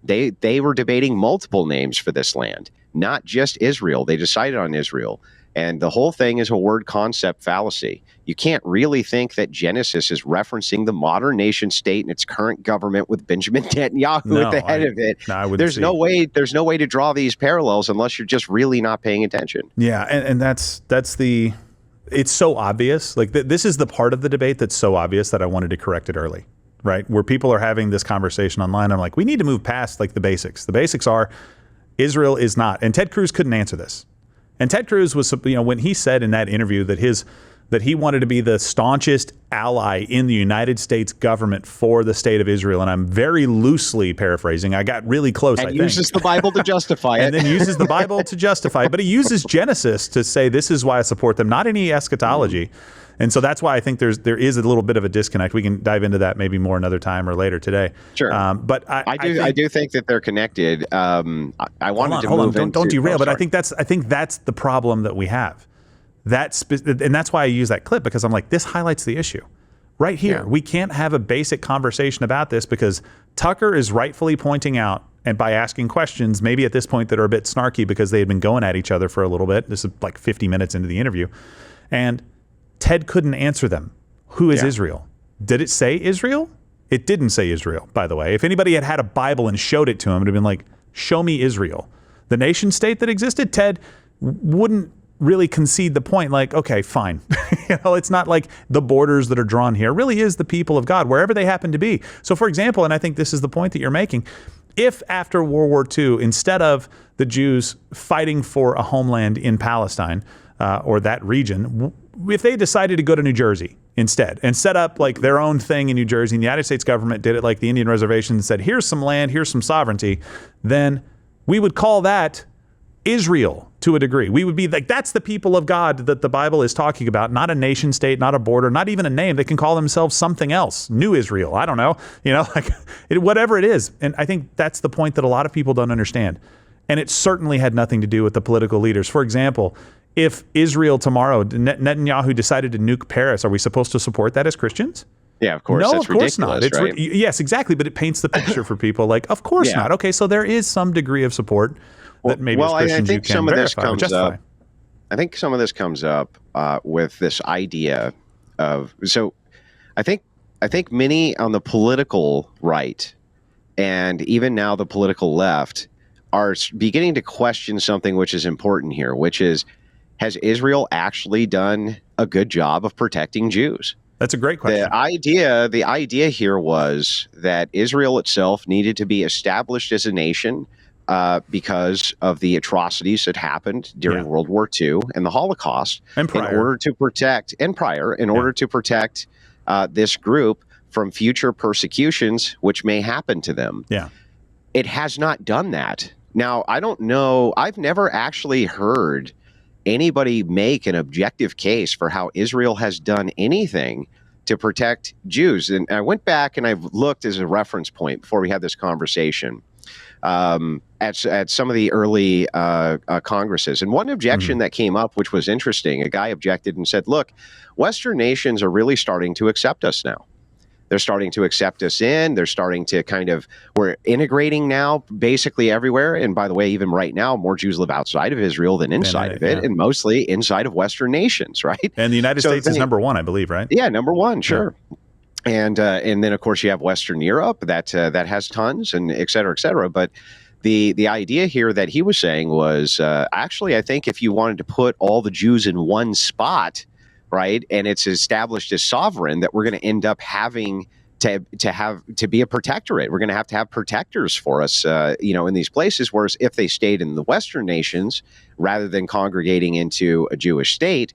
they were debating multiple names for this land, not just Israel. They decided on Israel. And the whole thing is a word concept fallacy. You can't really think that Genesis is referencing the modern nation state and its current government with Benjamin Netanyahu at the head of it. There's no way to draw these parallels unless you're just really not paying attention. Yeah, and that's it's so obvious. Like this is the part of the debate that's so obvious that I wanted to correct it early. right? Where people are having this conversation online. I'm like, we need to move past like the basics. The basics are Israel is not, and Ted Cruz couldn't answer this. And Ted Cruz was, when he said in that interview that he wanted to be the staunchest ally in the United States government for the state of Israel, and I'm very loosely paraphrasing. I got really close, and uses the Bible to justify it. And then uses the Bible to justify it. But he uses Genesis to say, this is why I support them, not any eschatology. And so that's why I think there is a little bit of a disconnect. We can dive into that maybe more another time or later today. Sure. But I do think that they're connected. I wanted to move into... Don't derail, but I think that's the problem that we have. And that's why I use that clip, because I'm like, this highlights the issue. Right here, we can't have a basic conversation about this because Tucker is rightfully pointing out, and by asking questions, maybe at this point that are a bit snarky because they had been going at each other for a little bit. This is like 50 minutes into the interview. And Ted couldn't answer them. Who is Israel? Did it say Israel? It didn't say Israel, by the way. If anybody had had a Bible and showed it to him, it would have been like, show me Israel. The nation state that existed, Ted wouldn't really concede the point, like, okay, fine. It's not like the borders that are drawn here. It really is the people of God, wherever they happen to be. So, for example, and I think this is the point that you're making, if after World War II, instead of the Jews fighting for a homeland in Palestine or that region, if they decided to go to New Jersey instead and set up like their own thing in New Jersey, and the United States government did it like the Indian reservation and said, here's some land, here's some sovereignty, then we would call that Israel to a degree. We would be like, that's the people of God that the Bible is talking about, not a nation state, not a border, not even a name. They can call themselves something else, New Israel. I don't know, whatever it is. And I think that's the point that a lot of people don't understand. And it certainly had nothing to do with the political leaders. For example, if Israel tomorrow, Netanyahu decided to nuke Paris, are we supposed to support that as Christians? Yeah, of course. No, that's of course not. ridiculous, right? Yes, exactly. But it paints the picture for people like, of course not. Okay, so there is some degree of support that maybe as Christians you can verify or justify. I think some of this comes up with this idea of, so I think many on the political right and even now the political left are beginning to question something which is important here, which is, has Israel actually done a good job of protecting Jews? That's a great question. The idea here was that Israel itself needed to be established as a nation because of the atrocities that happened during World War II and the Holocaust, and prior. in order to protect this group from future persecutions which may happen to them. Yeah. It has not done that. Now, I don't know. I've never actually heard anybody make an objective case for how Israel has done anything to protect Jews. And I went back and I've looked as a reference point before we had this conversation at some of the early congresses. And one objection that came up, which was interesting, a guy objected and said, look, Western nations are really starting to accept us now. They're starting to accept us in. They're starting to we're integrating now basically everywhere. And by the way, even right now, more Jews live outside of Israel than inside of it, and mostly inside of Western nations, right? And the United States is number one, I believe, right? Yeah, number one, sure. Yeah. And then, of course, you have Western Europe that has tons, and et cetera. But the idea here that he was saying was actually, I think if you wanted to put all the Jews in one spot, right, and it's established as sovereign, that we're going to end up having to be a protectorate. We're going to have protectors for us, in these places. Whereas if they stayed in the Western nations rather than congregating into a Jewish state,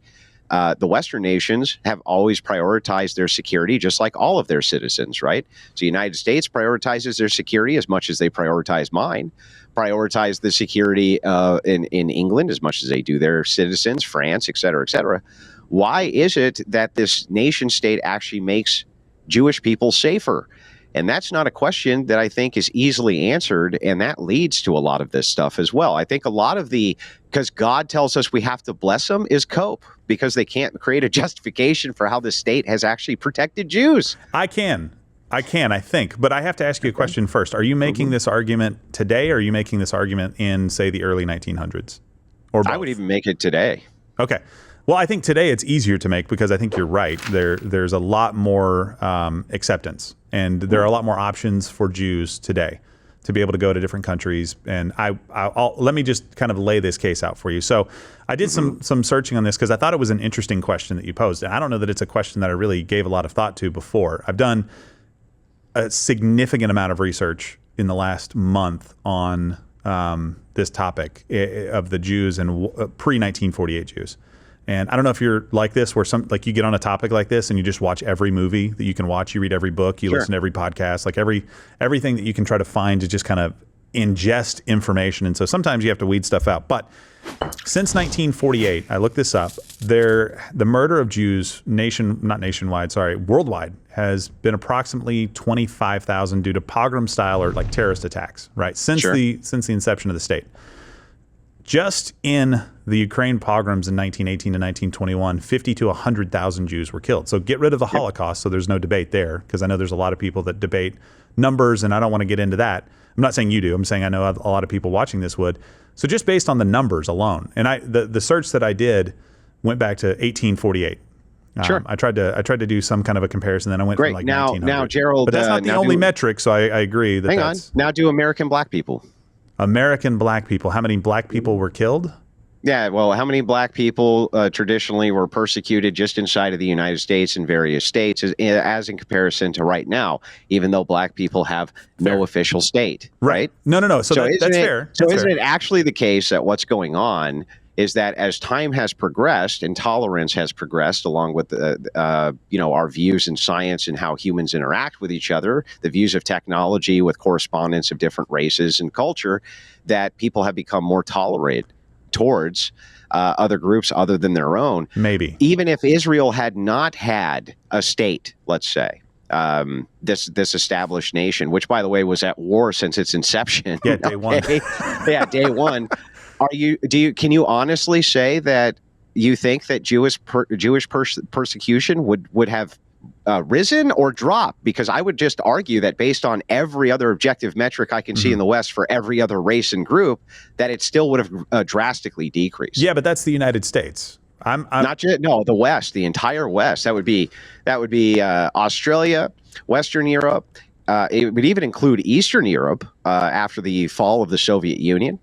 the Western nations have always prioritized their security, just like all of their citizens, right? So the United States prioritizes their security as much as they prioritize mine, prioritize the security in England as much as they do their citizens, France, et cetera, et cetera. Why is it that this nation state actually makes Jewish people safer? And that's not a question that I think is easily answered, and that leads to a lot of this stuff as well. I think a lot of because God tells us we have to bless them, is cope, because they can't create a justification for how the state has actually protected Jews. I think, but I have to ask you a question first. Are you making this argument today, or are you making this argument in, say, the early 1900s? Or both? I would even make it today. Okay. Well, I think today it's easier to make because I think you're right. There's a lot more acceptance, and there are a lot more options for Jews today to be able to go to different countries. And I'll let me just kind of lay this case out for you. So I did some searching on this because I thought it was an interesting question that you posed. And I don't know that it's a question that I really gave a lot of thought to before. I've done a significant amount of research in the last month on this topic of the Jews and pre-1948 Jews. And I don't know if you're like this, where you get on a topic like this and you just watch every movie that you can watch, you read every book, you listen to every podcast, like everything that you can try to find to just kind of ingest information. And so sometimes you have to weed stuff out. But since 1948, I looked this up, the murder of Jews worldwide has been approximately 25,000 due to pogrom style or like terrorist attacks, right? Since the inception of the state. Just in the Ukraine pogroms in 1918 to 1921, 50 to 100,000 Jews were killed. So get rid of the Holocaust, so there's no debate there, because I know there's a lot of people that debate numbers, and I don't want to get into that. I'm not saying you do. I'm saying I know a lot of people watching this would. So just based on the numbers alone, and the search that I did went back to 1848. Sure. I tried to do some kind of a comparison. Then I went from like 1900. Now, Gerald, but that's not the only metric. So I agree that. Hang on. Now do American black people. American black people. How many black people were killed? Yeah, well, how many black people traditionally were persecuted just inside of the United States in various states as in comparison to right now, even though black people have no official state, right? No. So that's fair. So isn't it actually the case that what's going on is that as time has progressed and tolerance has progressed along with our views in science and how humans interact with each other, the views of technology with correspondence of different races and culture, that people have become more tolerant towards other groups other than their own. Maybe. Even if Israel had not had a state, let's say, this established nation, which, by the way, was at war since its inception. Yeah, day one. Yeah, day one. Can you honestly say that you think that Jewish persecution would have risen or dropped? Because I would just argue that based on every other objective metric I can see in the West for every other race and group, that it still would have drastically decreased. Yeah, but that's the United States. The West, the entire West. That would be Australia, Western Europe. It would even include Eastern Europe after the fall of the Soviet Union.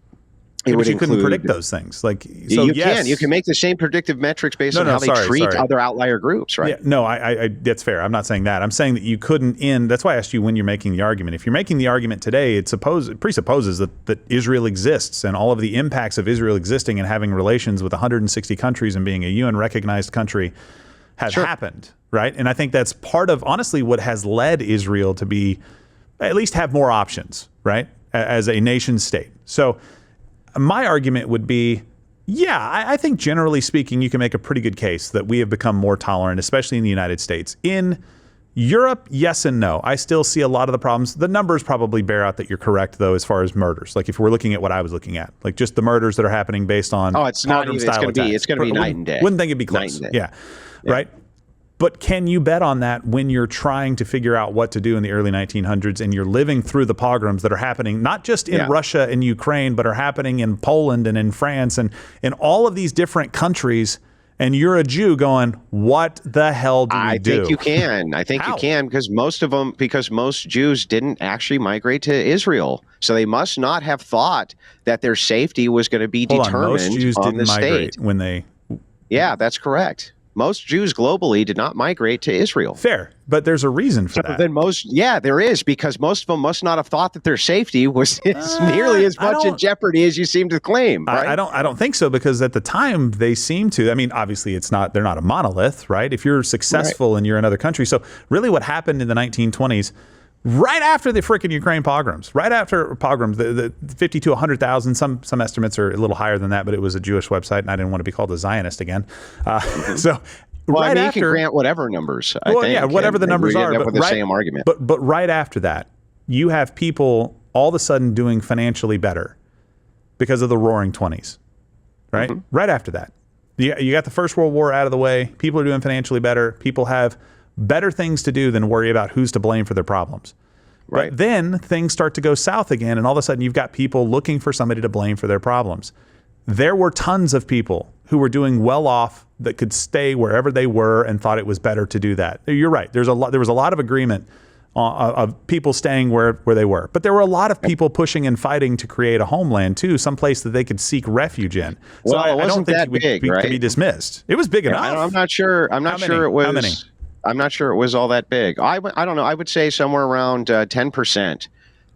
But you couldn't predict those things. You can make the same predictive metrics based on how they treat other outlier groups, right? Yeah, no, I that's fair. I'm not saying that. I'm saying that you couldn't that's why I asked you when you're making the argument. If you're making the argument today, it presupposes that Israel exists and all of the impacts of Israel existing and having relations with 160 countries and being a UN recognized country has happened, right? And I think that's part of, honestly, what has led Israel to at least have more options, right? As a nation state. So my argument would be, I think generally speaking, you can make a pretty good case that we have become more tolerant, especially in the United States. In Europe, yes and no. I still see a lot of the problems. The numbers probably bear out that you're correct, though, as far as murders. Like if we're looking at what I was looking at, like just the murders that are happening based on it's going to be night and day. Wouldn't think it'd be close. Yeah. Right. But can you bet on that when you're trying to figure out what to do in the early 1900s and you're living through the pogroms that are happening, not just in Russia and Ukraine, but are happening in Poland and in France and in all of these different countries, and you're a Jew going, what the hell do we do? I think you can. I think you can because most Jews didn't actually migrate to Israel. So they must not have thought that their safety was going to be determined most Jews on didn't the migrate state. When they... Yeah, that's correct. Most Jews globally did not migrate to Israel. Fair, but there's a reason for that. Then there is, because most of them must not have thought that their safety was nearly as much in jeopardy as you seem to claim. Right? I don't think so, because at the time they seem to. I mean, obviously they're not a monolith, right? If you're successful and you're in other countries, so really what happened in the 1920s. Right after the frickin' Ukraine pogroms, the 50 to 100,000, some estimates are a little higher than that, but it was a Jewish website, and I didn't want to be called a Zionist again. You can grant whatever numbers. Whatever the numbers are. But the same argument. But right after that, you have people all of a sudden doing financially better because of the Roaring 20s, right? Mm-hmm. Right after that, you got the First World War out of the way. People are doing financially better. People have better things to do than worry about who's to blame for their problems. Right. But then things start to go south again, and all of a sudden you've got people looking for somebody to blame for their problems. There were tons of people who were doing well off that could stay wherever they were and thought it was better to do that. You're right. There was a lot of agreement of people staying where they were. But there were a lot of people pushing and fighting to create a homeland too, someplace that they could seek refuge in. So well, I don't think it would be dismissed. It was big enough. I'm not sure. It was. How many? I'm not sure it was all that big. I don't know. I would say somewhere around 10%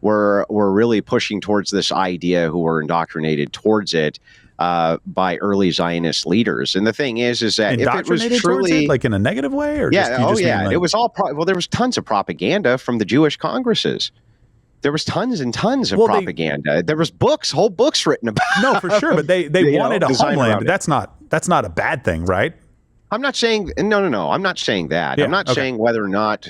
were really pushing towards this idea, who were indoctrinated towards it by early Zionist leaders. And the thing is that if it was truly like in a negative way, or it was all there was tons of propaganda from the Jewish congresses. There was tons and tons of propaganda. There was whole books written about. No, for sure, but they wanted a homeland. That's not a bad thing, right? I'm not saying no. I'm not saying that. Yeah, I'm not saying whether or not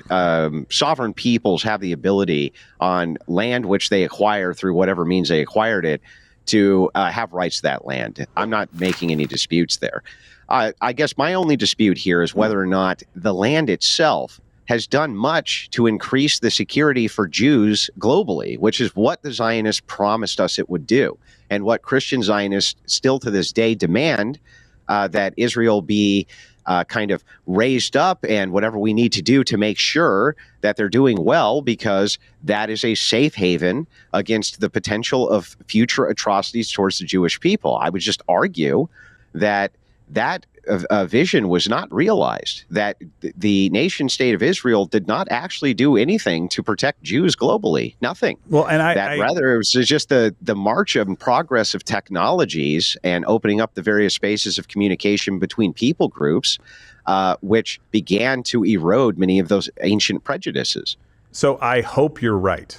sovereign peoples have the ability on land which they acquire through whatever means they acquired it to have rights to that land. I'm not making any disputes there. I guess my only dispute here is whether or not the land itself has done much to increase the security for Jews globally, which is what the Zionists promised us it would do, and what Christian Zionists still to this day demand, that Israel be kind of raised up, and whatever we need to do to make sure that they're doing well, because that is a safe haven against the potential of future atrocities towards the Jewish people. I would just argue that vision was not realized, that the nation state of Israel did not actually do anything to protect Jews globally. Nothing. Well, and rather it was just the march and progress of technologies and opening up the various spaces of communication between people groups, which began to erode many of those ancient prejudices. So I hope you're right.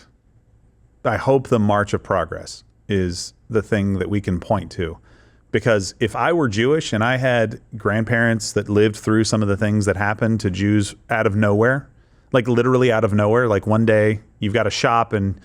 I hope the march of progress is the thing that we can point to. Because if I were Jewish and I had grandparents that lived through some of the things that happened to Jews out of nowhere, like literally out of nowhere, like one day you've got a shop and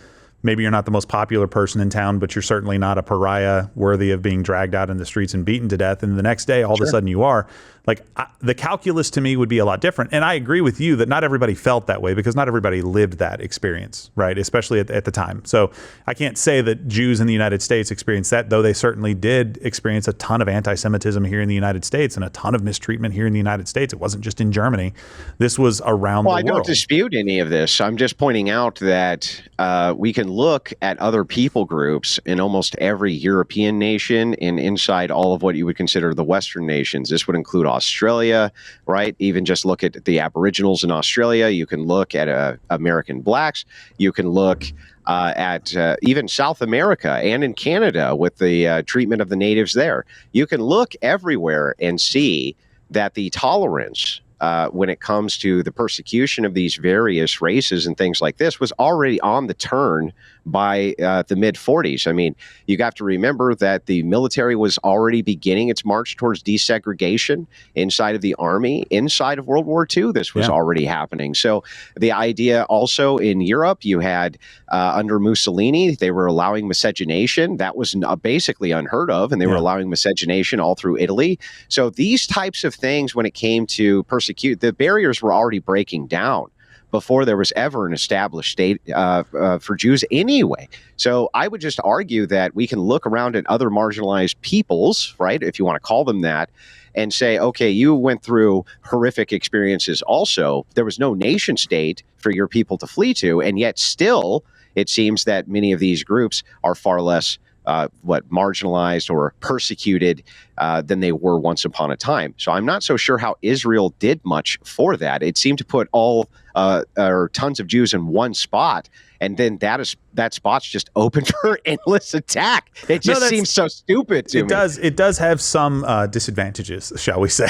maybe you're not the most popular person in town, but you're certainly not a pariah worthy of being dragged out in the streets and beaten to death. And the next day, all of a sudden you are. Like, the calculus to me would be a lot different. And I agree with you that not everybody felt that way, because not everybody lived that experience, right? Especially at the time. So I can't say that Jews in the United States experienced that, though they certainly did experience a ton of anti-Semitism here in the United States and a ton of mistreatment here in the United States. It wasn't just in Germany. This was around the world. Well, I don't dispute any of this. I'm just pointing out that we can look at other people groups in almost every European nation and inside all of what you would consider the Western nations. This would include Australia, right? Even just look at the Aboriginals in Australia. You can look at American blacks. You can look at even South America and in Canada with the treatment of the natives there. You can look everywhere and see that the tolerance when it comes to the persecution of these various races and things like this was already on the turn by the mid-40s. I mean, you have to remember that the military was already beginning its march towards desegregation inside of the army. Inside of World War II, this was already happening. So the idea also in Europe, you had under Mussolini, they were allowing miscegenation. That was basically unheard of, and they were allowing miscegenation all through Italy. So these types of things, when it came to persecute, the barriers were already breaking down before there was ever an established state for Jews anyway. So I would just argue that we can look around at other marginalized peoples, right, if you want to call them that, and say, okay, you went through horrific experiences also. There was no nation state for your people to flee to, and yet still it seems that many of these groups are far less marginalized or persecuted than they were once upon a time. So I'm not so sure how Israel did much for that. It seemed to put all or tons of Jews in one spot, and then that spot's just open for endless attack. It just seems so stupid to me. It does have some disadvantages, shall we say,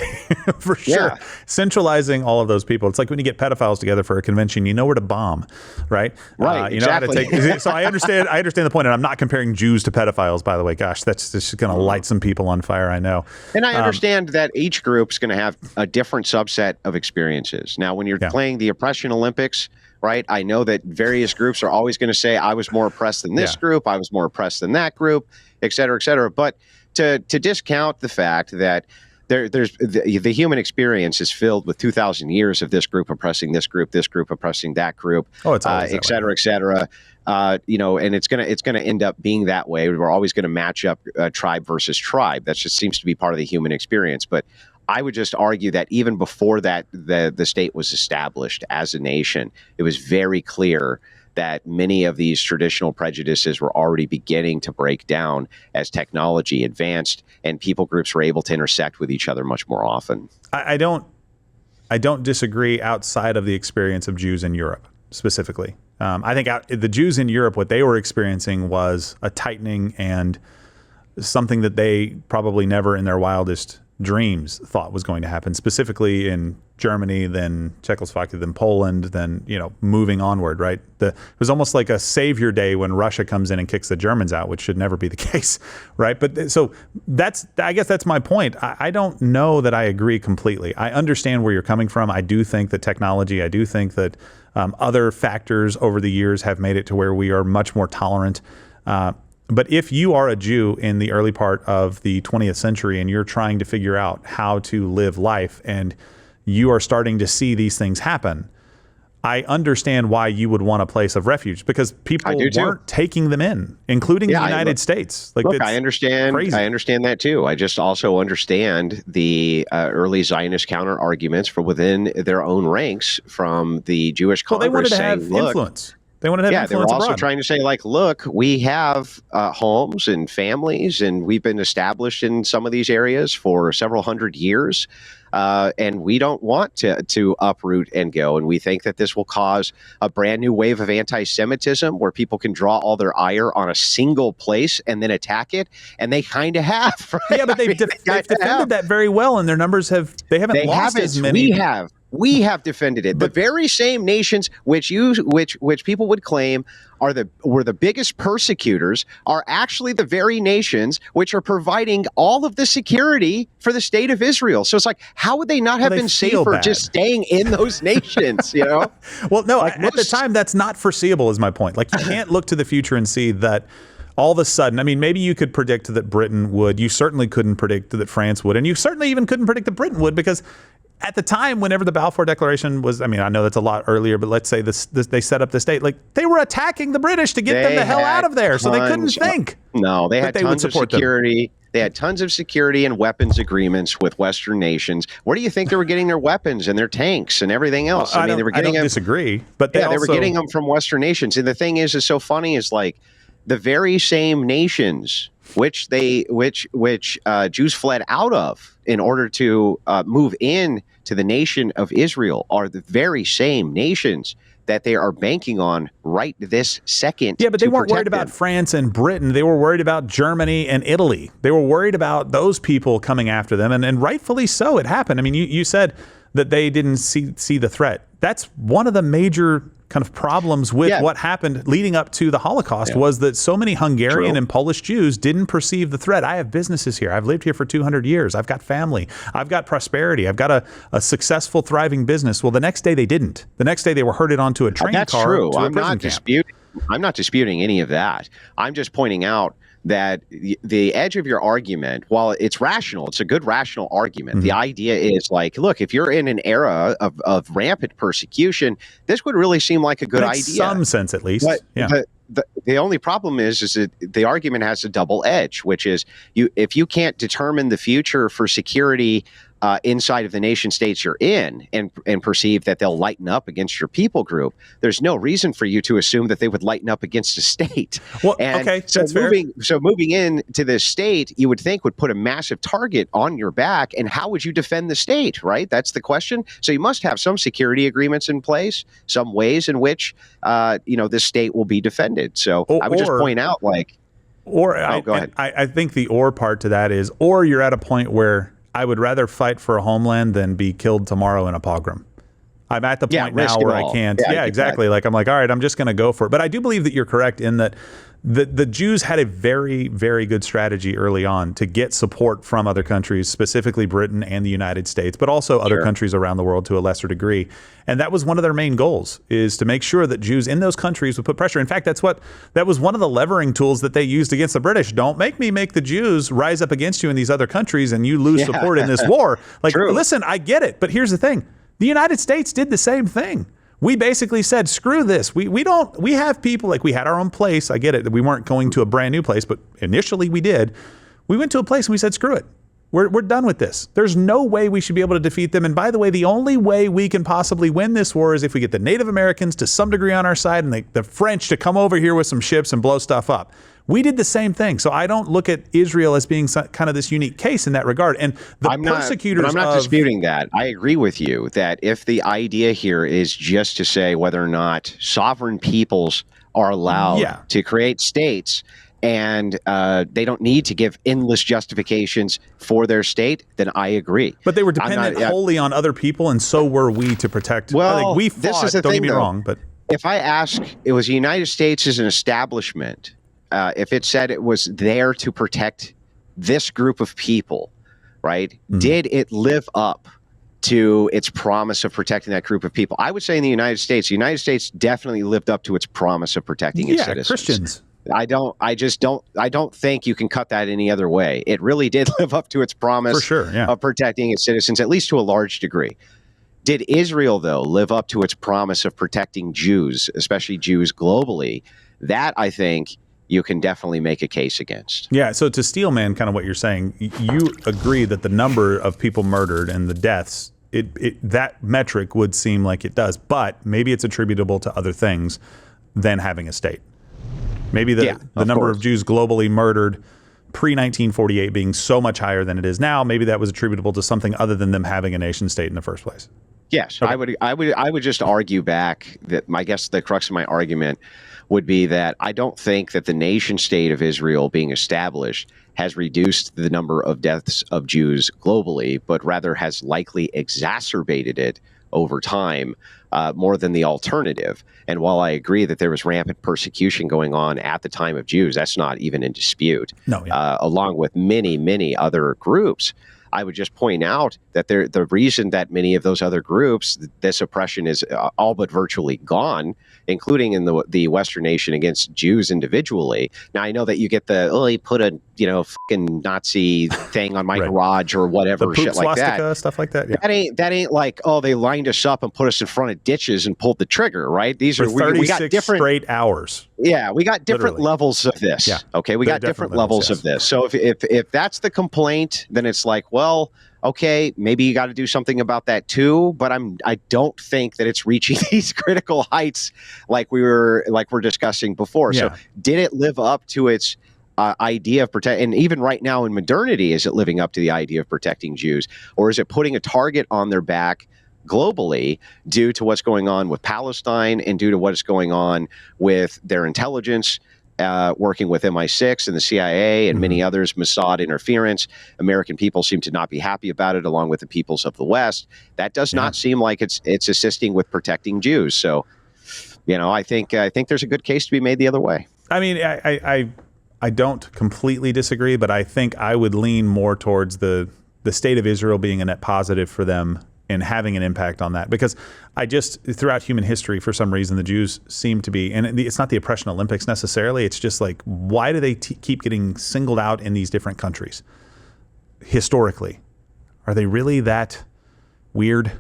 for sure. Yeah. Centralizing all of those people. It's like when you get pedophiles together for a convention, you know where to bomb, right? Right. You know how to take. So I understand the point, and I'm not comparing Jews to pedophiles, by the way. Gosh, that's just going to light some people on fire, I know. And I understand that each group's going to have a different subset of experiences. Now, when you're playing the oppression Olympics, right? I know that various groups are always going to say, I was more oppressed than this group, I was more oppressed than that group, et cetera, et cetera. But to discount the fact that there's the human experience is filled with 2,000 years of this group oppressing this group oppressing that group, et cetera, et cetera. And it's gonna end up being that way. We're always going to match up tribe versus tribe. That just seems to be part of the human experience. But I would just argue that even before that, the state was established as a nation, it was very clear that many of these traditional prejudices were already beginning to break down as technology advanced and people groups were able to intersect with each other much more often. I don't I don't disagree outside of the experience of Jews in Europe specifically. I think the Jews in Europe, what they were experiencing was a tightening and something that they probably never in their wildest dreams thought was going to happen, specifically in Germany, then Czechoslovakia, then Poland, then, moving onward, right? It was almost like a savior day when Russia comes in and kicks the Germans out, which should never be the case, right? But so I guess that's my point. I don't know that I agree completely. I understand where you're coming from. I do think that technology, I do think that other factors over the years have made it to where we are much more tolerant. But if you are a Jew in the early part of the 20th century and you're trying to figure out how to live life and you are starting to see these things happen, I understand why you would want a place of refuge, because people weren't taking them in, including the United States. Look, I understand. Crazy. I understand that too. I just also understand the early Zionist counter arguments from within their own ranks from the Jewish Congress. Well, they wanted to have influence. They wanted to have influence they were also abroad. trying to say, look, we have homes and families, and we've been established in some of these areas for several hundred years, and we don't want to uproot and go. And we think that this will cause a brand new wave of anti-Semitism where people can draw all their ire on a single place and then attack it. And they kind of have. Right? Yeah, but they've defended that very well, and their numbers haven't lost as many. We have defended it. The very same nations which people would claim were the biggest persecutors are actually the very nations which are providing all of the security for the state of Israel. So it's like, how would they not have been safer just staying in those nations? Well, no, at the time that's not foreseeable is my point. Like, you can't look to the future and see that all of a sudden, I mean, maybe you could predict that Britain would. You certainly couldn't predict that France would. And you certainly even couldn't predict that Britain would, because at the time, whenever the Balfour Declaration was, I mean, I know that's a lot earlier, but let's say they set up the state, like, they were attacking the British to get them the hell out of there, so they couldn't think. No, they had tons of security. They had tons of security and weapons agreements with Western nations. Where do you think they were getting their weapons and their tanks and everything else? Well, I don't disagree, but they were getting them from Western nations. And the thing is so funny is, like, the very same nations which Jews fled out of in order to move in to the nation of Israel are the very same nations that they are banking on right this second. Yeah, but they weren't worried about France and Britain. They were worried about Germany and Italy. They were worried about those people coming after them, and rightfully so. It happened. I mean, you said that they didn't see the threat. That's one of the major kind of problems with what happened leading up to the Holocaust was that so many Hungarian and Polish Jews didn't perceive the threat. I have businesses here. I've lived here for 200 years. I've got family. I've got prosperity. I've got a successful, thriving business. Well, the next day they didn't. The next day they were herded onto a train car. That's true. To a prison camp. I'm not disputing any of that. I'm just pointing out that the edge of your argument, while it's rational, it's a good rational argument. The idea is, like, look, if you're in an era of rampant persecution, this would really seem like a good idea. In some sense, at least. But the only problem is that the argument has a double edge, which is if you can't determine the future for security inside of the nation states you're in and perceive that they'll lighten up against your people group, there's no reason for you to assume that they would lighten up against a state. Well, okay, that's fair. So moving into this state, you would think would put a massive target on your back, and how would you defend the state, right? That's the question. So you must have some security agreements in place, some ways in which, this state will be defended. So I would just point out, like... go ahead. I think the or part to that is, or you're at a point where I would rather fight for a homeland than be killed tomorrow in a pogrom. I'm at the point now where I can't. Yeah, exactly. Like, I'm like, all right, I'm just going to go for it. But I do believe that you're correct in that the Jews had a very, very good strategy early on to get support from other countries, specifically Britain and the United States, but also other countries around the world to a lesser degree. And that was one of their main goals, is to make sure that Jews in those countries would put pressure. In fact, that was one of the levering tools that they used against the British. Don't make me make the Jews rise up against you in these other countries and you lose support in this war. Like, listen, I get it. But here's the thing. The United States did the same thing. We basically said, screw this. We have people, like, we had our own place. I get it that we weren't going to a brand new place, but initially we did. We went to a place and we said, screw it. We're done with this. There's no way we should be able to defeat them. And by the way, the only way we can possibly win this war is if we get the Native Americans to some degree on our side and the French to come over here with some ships and blow stuff up. We did the same thing. So I don't look at Israel as being kind of this unique case in that regard. And the persecutors I'm not disputing that. I agree with you that if the idea here is just to say whether or not sovereign peoples are allowed to create states, and they don't need to give endless justifications for their state, then I agree. But they were dependent wholly on other people, and so were we to protect. Well, we fought, this is the don't thing, get me though. wrong, but If I ask, it was the United States as an establishment, if it said it was there to protect this group of people, right? Mm-hmm. Did it live up to its promise of protecting that group of people? I would say in the United States definitely lived up to its promise of protecting its citizens. Christians. I don't think you can cut that any other way. It really did live up to its promise of protecting its citizens, at least to a large degree. Did Israel, though, live up to its promise of protecting Jews, especially Jews globally? That, I think, you can definitely make a case against. Yeah, so to Steelman, kind of what you're saying, you agree that the number of people murdered and the deaths, that metric would seem like it does, but maybe it's attributable to other things than having a state. Maybe the number of Jews globally murdered pre-1948 being so much higher than it is now, maybe that was attributable to something other than them having a nation state in the first place. Yes, okay. I would just argue back that I guess the crux of my argument would be that I don't think that the nation state of Israel being established has reduced the number of deaths of Jews globally, but rather has likely exacerbated it over time more than the alternative. And while I agree that there was rampant persecution going on at the time of Jews, that's not even in dispute, along with many, many other groups. I would just point out that the reason that many of those other groups, this oppression is all but virtually gone, including in the Western nation against Jews individually. Now, I know that you get he put a fucking Nazi thing on my garage or whatever, shit like that. Stuff like that. Yeah. That ain't like, they lined us up and put us in front of ditches and pulled the trigger, right? These are 36 we got different straight hours. Yeah, we got different levels of this. Yeah. Okay, we got different levels of this. So if that's the complaint, then it's like, well, okay, maybe you got to do something about that too. But I don't think that it's reaching these critical heights like we're discussing before. Yeah. So did it live up to its idea of protect? And even right now in modernity, is it living up to the idea of protecting Jews, or is it putting a target on their back globally due to what's going on with Palestine and due to what is going on with their intelligence, working with MI6 and the CIA and many others, Mossad interference? American people seem to not be happy about it, along with the peoples of the West. That does not seem like it's assisting with protecting Jews. So, I think there's a good case to be made the other way. I mean, I don't completely disagree, but I think I would lean more towards the state of Israel being a net positive for them and having an impact on that, because throughout human history, for some reason, the Jews seem to be, and it's not the oppression Olympics necessarily, it's just like, why do they keep getting singled out in these different countries? Historically, are they really that weird?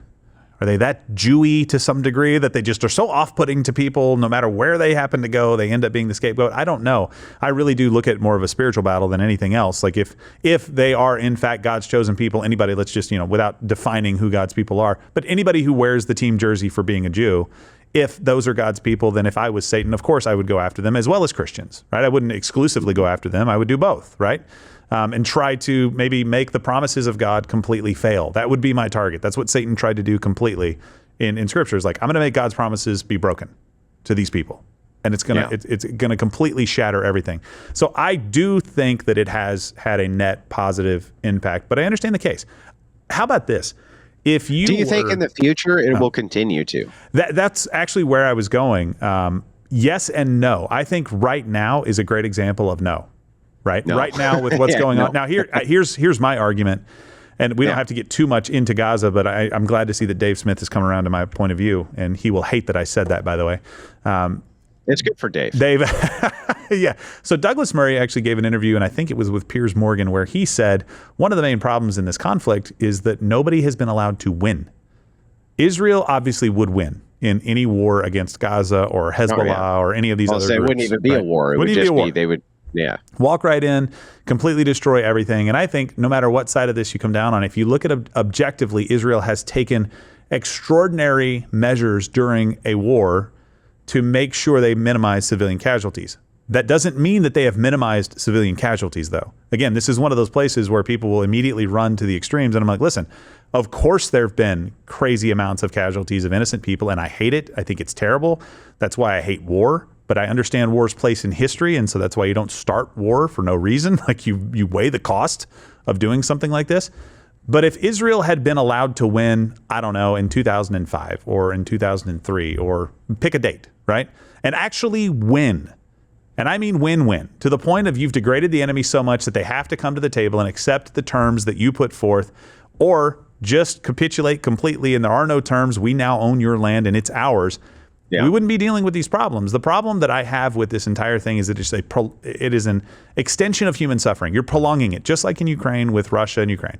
Are they that Jewy to some degree that they just are so off-putting to people no matter where they happen to go, they end up being the scapegoat? I don't know. I really do look at more of a spiritual battle than anything else. Like if they are in fact God's chosen people, anybody, let's just, without defining who God's people are, but anybody who wears the team jersey for being a Jew, if those are God's people, then if I was Satan, of course I would go after them as well as Christians, right? I wouldn't exclusively go after them. I would do both, right? And try to maybe make the promises of God completely fail. That would be my target. That's what Satan tried to do completely in Scripture. Is like, I'm going to make God's promises be broken to these people, and it's gonna completely shatter everything. So I do think that it has had a net positive impact, but I understand the case. How about this? Do you think in the future it will continue to? That's actually where I was going. Yes and no. I think right now is a great example of no. Right. No. Right now with what's going on. Now here's my argument, and we don't have to get too much into Gaza, but I'm glad to see that Dave Smith has come around to my point of view, and he will hate that I said that, by the way. It's good for Dave. Yeah. So Douglas Murray actually gave an interview, and I think it was with Piers Morgan, where he said one of the main problems in this conflict is that nobody has been allowed to win. Israel obviously would win in any war against Gaza or Hezbollah or any of these other groups. It wouldn't even be a war. It would just be Yeah. Walk right in, completely destroy everything. And I think no matter what side of this you come down on, if you look at it objectively, Israel has taken extraordinary measures during a war to make sure they minimize civilian casualties. That doesn't mean that they have minimized civilian casualties, though. Again, this is one of those places where people will immediately run to the extremes. And I'm like, listen, of course there have been crazy amounts of casualties of innocent people, and I hate it. I think it's terrible. That's why I hate war. But I understand war's place in history, and so that's why you don't start war for no reason. Like you weigh the cost of doing something like this. But if Israel had been allowed to win, I don't know, in 2005 or in 2003, or pick a date, right? And actually win. And I mean win-win, to the point of you've degraded the enemy so much that they have to come to the table and accept the terms that you put forth, or just capitulate completely and there are no terms, we now own your land and it's ours. Yeah. We wouldn't be dealing with these problems. The problem that I have with this entire thing is that it is an extension of human suffering. You're prolonging it, just like in Ukraine with Russia and Ukraine.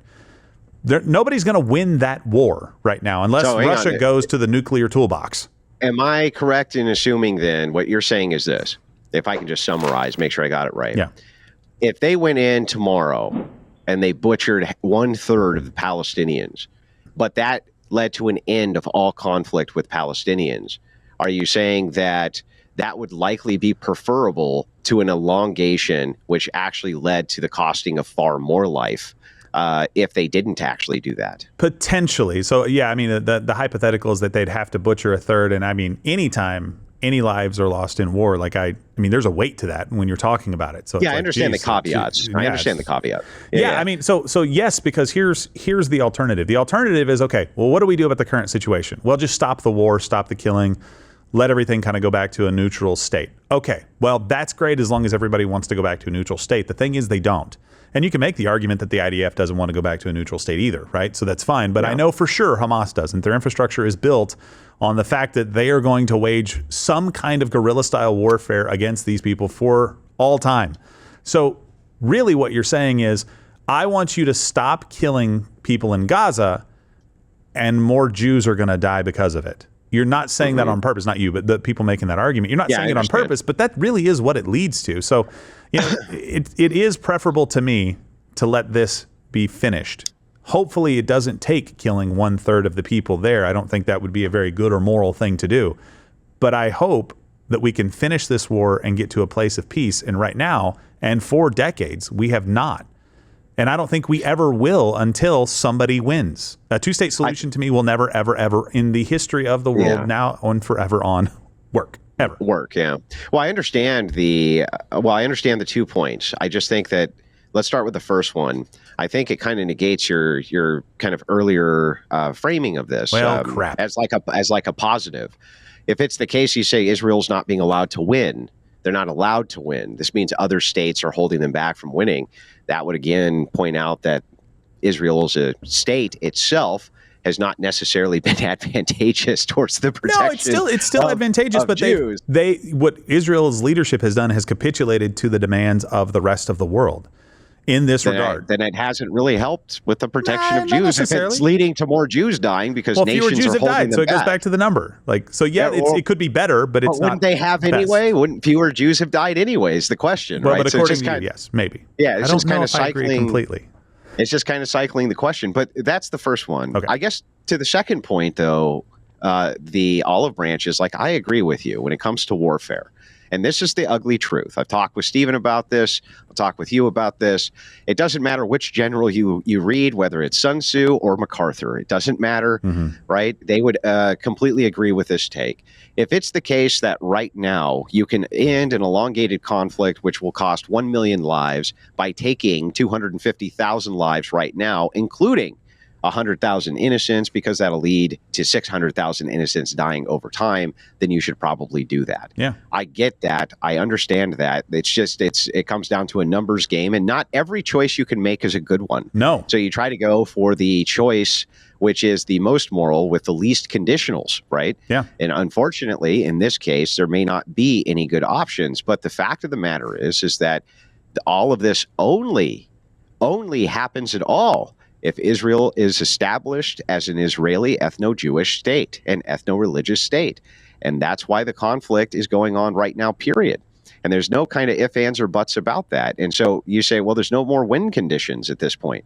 Nobody's going to win that war right now unless Russia goes to the nuclear toolbox. Am I correct in assuming then what you're saying is this? If I can just summarize, make sure I got it right. Yeah. If they went in tomorrow and they butchered 1/3 of the Palestinians, but that led to an end of all conflict with Palestinians, are you saying that that would likely be preferable to an elongation, which actually led to the costing of far more life if they didn't actually do that? Potentially. So, yeah, I mean, the hypothetical is that they'd have to butcher a third. And I mean, anytime any lives are lost in war, like I mean, there's a weight to that when you're talking about it. So yeah, I understand the caveats. I understand the caveat. Yeah, I mean, so yes, because here's the alternative. The alternative is, okay, well, what do we do about the current situation? Well, just stop the war, stop the killing, let everything kind of go back to a neutral state. Okay, well, that's great as long as everybody wants to go back to a neutral state. The thing is, they don't. And you can make the argument that the IDF doesn't want to go back to a neutral state either, right? So that's fine. But I know for sure Hamas doesn't. Their infrastructure is built on the fact that they are going to wage some kind of guerrilla-style warfare against these people for all time. So really what you're saying is, I want you to stop killing people in Gaza, and more Jews are going to die because of it. You're not saying that on purpose, not you, but the people making that argument. You're not saying it on purpose, but that really is what it leads to. So, you know, it is preferable to me to let this be finished. Hopefully it doesn't take killing 1/3 of the people there. I don't think that would be a very good or moral thing to do. But I hope that we can finish this war and get to a place of peace. And right now, and for decades, we have not. And I don't think we ever will until somebody wins. A two-state solution to me will never, ever, ever in the history of the world now and forever on work. Ever. Yeah. Well, I understand the 2 points. I just think that, let's start with the first one. I think it kind of negates your kind of earlier framing of this as like a positive. If it's the case, you say Israel's not being allowed to win. They're not allowed to win. This means other states are holding them back from winning. That would again point out that Israel as a state itself has not necessarily been advantageous towards the protection. No, it's still advantageous, but what Israel's leadership has done has capitulated to the demands of the rest of the world in this regard. Then it hasn't really helped with the protection of Jews. If it's leading to more Jews dying because nations fewer Jews are have died, so it goes back. back to the number. It could be better, but it's not. Wouldn't they have anyway? Wouldn't fewer Jews have died anyway? Is the question, well, right? But according to you, yes, maybe. Yeah, it's just kind of cycling. I agree completely. It's just kind of cycling the question, but that's the first one. Okay. I guess to the second point, though, the olive branch is like, I agree with you when it comes to warfare. And this is the ugly truth. I've talked with Stephen about this. I'll talk with you about this. It doesn't matter which general you read, whether it's Sun Tzu or MacArthur. It doesn't matter, right? They would completely agree with this take. If it's the case that right now you can end an elongated conflict, which will cost 1 million lives, by taking 250,000 lives right now, including 100,000 innocents, because that'll lead to 600,000 innocents dying over time, then you should probably do that. Yeah, I get that. I understand that. It's just it comes down to a numbers game, and not every choice you can make is a good one. No. So you try to go for the choice which is the most moral with the least conditionals, right? Yeah. And unfortunately, in this case, there may not be any good options. But the fact of the matter is that all of this only happens at all if Israel is established as an Israeli ethno-Jewish state, an ethno-religious state. And that's why the conflict is going on right now, period. And there's no kind of ifs, ands, or buts about that. And so you say, well, there's no more win conditions at this point.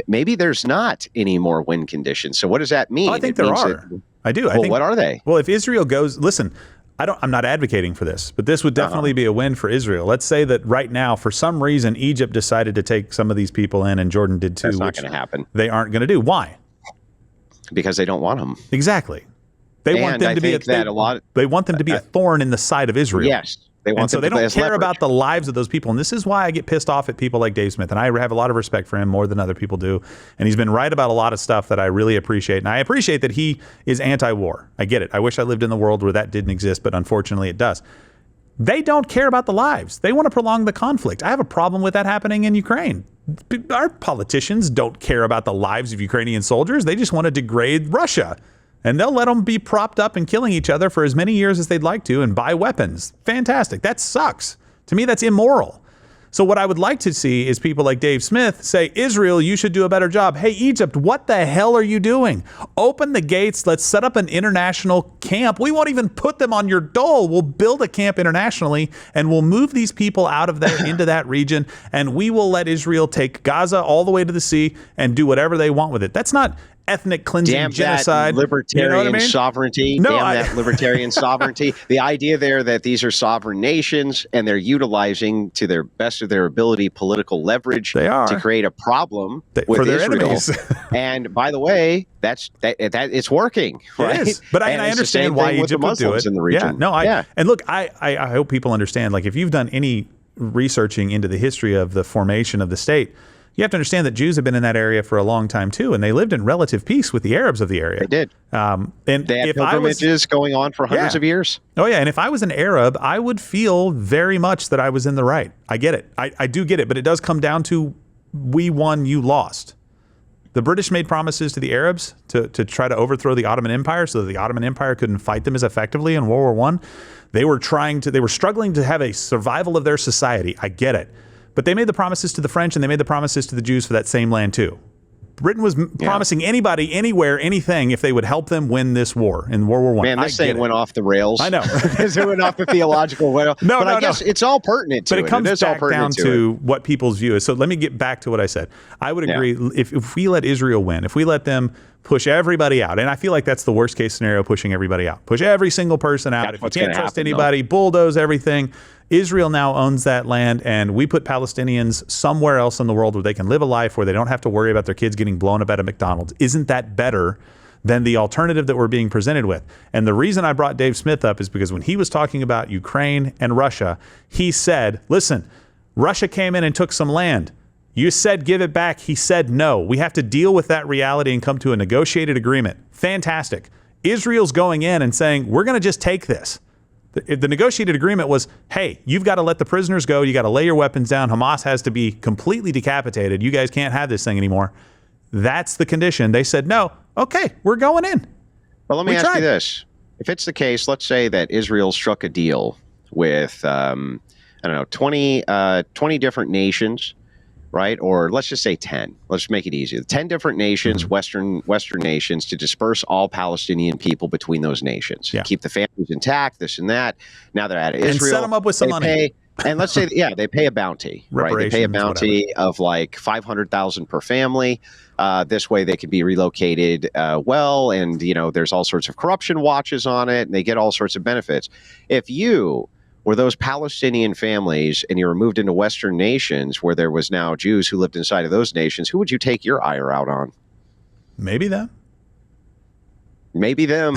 Maybe there's not any more win conditions. So what does that mean? I think there are. I do. Well, what are they? Well, if Israel goes, listen, I'm not advocating for this, but this would definitely be a win for Israel. Let's say that right now, for some reason, Egypt decided to take some of these people in, and Jordan did too. That's not going to happen. They aren't going to do. Why? Because they don't want them. Exactly. They want them to be they want them to be a thorn in the side of Israel. Yes. They want so they don't care about the lives of those people. And this is why I get pissed off at people like Dave Smith. And I have a lot of respect for him, more than other people do. And he's been right about a lot of stuff that I really appreciate. And I appreciate that he is anti-war. I get it. I wish I lived in the world where that didn't exist, but unfortunately it does. They don't care about the lives. They want to prolong the conflict. I have a problem with that happening in Ukraine. Our politicians don't care about the lives of Ukrainian soldiers. They just want to degrade Russia. And they'll let them be propped up and killing each other for as many years as they'd like to and buy weapons. Fantastic. That sucks. To me, that's immoral. So what I would like to see is people like Dave Smith say, Israel, you should do a better job. Hey, Egypt, what the hell are you doing? Open the gates. Let's set up an international camp. We won't even put them on your dole. We'll build a camp internationally, and we'll move these people out of there into that region, and we will let Israel take Gaza all the way to the sea and do whatever they want with it. That's not ethnic cleansing, damn genocide, that libertarian, you know what I mean? Sovereignty. No, that libertarian sovereignty. The idea there that these are sovereign nations and they're utilizing to their best of their ability political leverage to create a problem with their Israel. Enemies. And by the way, that it's working. Right? It is. But I understand why Egypt would do it. In the region. And look, I hope people understand. Like, if you've done any researching into the history of the formation of the state, you have to understand that Jews have been in that area for a long time too, and they lived in relative peace with the Arabs of the area. They did. And they had pilgrimages going on for hundreds of years. Oh yeah, and if I was an Arab, I would feel very much that I was in the right. I get it. I do get it, but it does come down to we won, you lost. The British made promises to the Arabs to try to overthrow the Ottoman Empire so that the Ottoman Empire couldn't fight them as effectively in World War I. They were struggling to have a survival of their society. I get it. But they made the promises to the French, and they made the promises to the Jews for that same land too. Britain was promising anybody, anywhere, anything if they would help them win this war in World War I. Man, this thing went off the rails. I know. It went off the theological rail. But I guess it's all pertinent to it. But it comes back down to what people's view is. So let me get back to what I said. I would agree if we let Israel win, if we let them push everybody out, and I feel like that's the worst case scenario, pushing everybody out. Push every single person out. If you can't trust anybody, bulldoze everything. Israel now owns that land, and we put Palestinians somewhere else in the world where they can live a life where they don't have to worry about their kids getting blown up at a McDonald's. Isn't that better than the alternative that we're being presented with? And the reason I brought Dave Smith up is because when he was talking about Ukraine and Russia, he said, listen, Russia came in and took some land. You said give it back. He said no. We have to deal with that reality and come to a negotiated agreement. Fantastic. Israel's going in and saying, we're going to just take this. The negotiated agreement was, hey, you've got to let the prisoners go. You got to lay your weapons down. Hamas has to be completely decapitated. You guys can't have this thing anymore. That's the condition. They said, no, okay, we're going in. Well, let me ask you this. If it's the case, let's say that Israel struck a deal with, 20 different nations, right? Or let's just say 10. Let's make it easy. 10 different nations, Western nations, to disperse all Palestinian people between those nations. Yeah. Keep the families intact, this and that. Now they're out of Israel. And set them up with some money. And let's say, they pay a bounty, right? They pay a bounty of like $500,000 per family. This way they can be relocated and, there's all sorts of corruption watches on it, and they get all sorts of benefits. If you were those Palestinian families and you were moved into Western nations where there was now Jews who lived inside of those nations, who would you take your ire out on? Maybe them. Maybe them.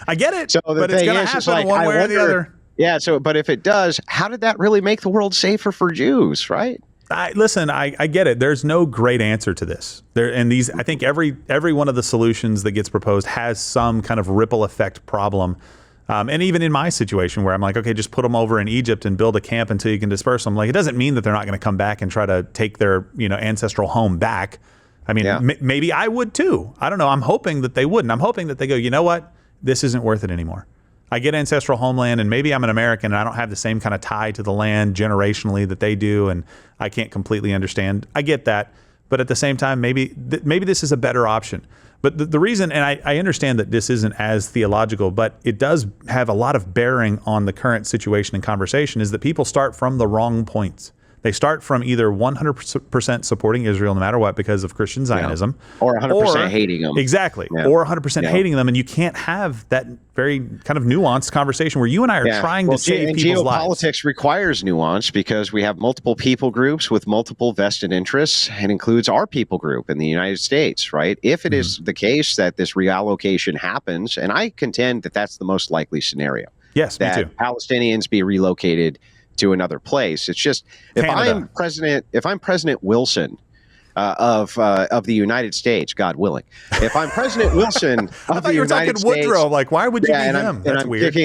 I get it. So but it's going to happen one way or the other. Yeah. So, but if it does, how did that really make the world safer for Jews, right? I get it. There's no great answer to this. I think every one of the solutions that gets proposed has some kind of ripple effect problem. And even in my situation where I'm like, okay, just put them over in Egypt and build a camp until you can disperse them. Like, it doesn't mean that they're not going to come back and try to take their, ancestral home back. I mean, maybe I would too. I don't know. I'm hoping that they wouldn't. I'm hoping that they go, you know what? This isn't worth it anymore. I get ancestral homeland, and maybe I'm an American and I don't have the same kind of tie to the land generationally that they do, and I can't completely understand. I get that. But at the same time, maybe this is a better option. But the reason, and I understand that this isn't as theological, but it does have a lot of bearing on the current situation and conversation, is that people start from the wrong points. They start from either 100% supporting Israel no matter what because of Christian Zionism. Or 100% hating them. Exactly. Yeah. Or 100% hating them. And you can't have that very kind of nuanced conversation where you and I are trying to save people's lives. Geopolitics requires nuance because we have multiple people groups with multiple vested interests, and includes our people group in the United States, right? If it is the case that this reallocation happens, and I contend that that's the most likely scenario. Yes, me too. That Palestinians be relocated to another place. It's just if I'm President Wilson of the United States, God willing, if I'm President Wilson of the United States, Woodrow, like why would you be him? That's weird.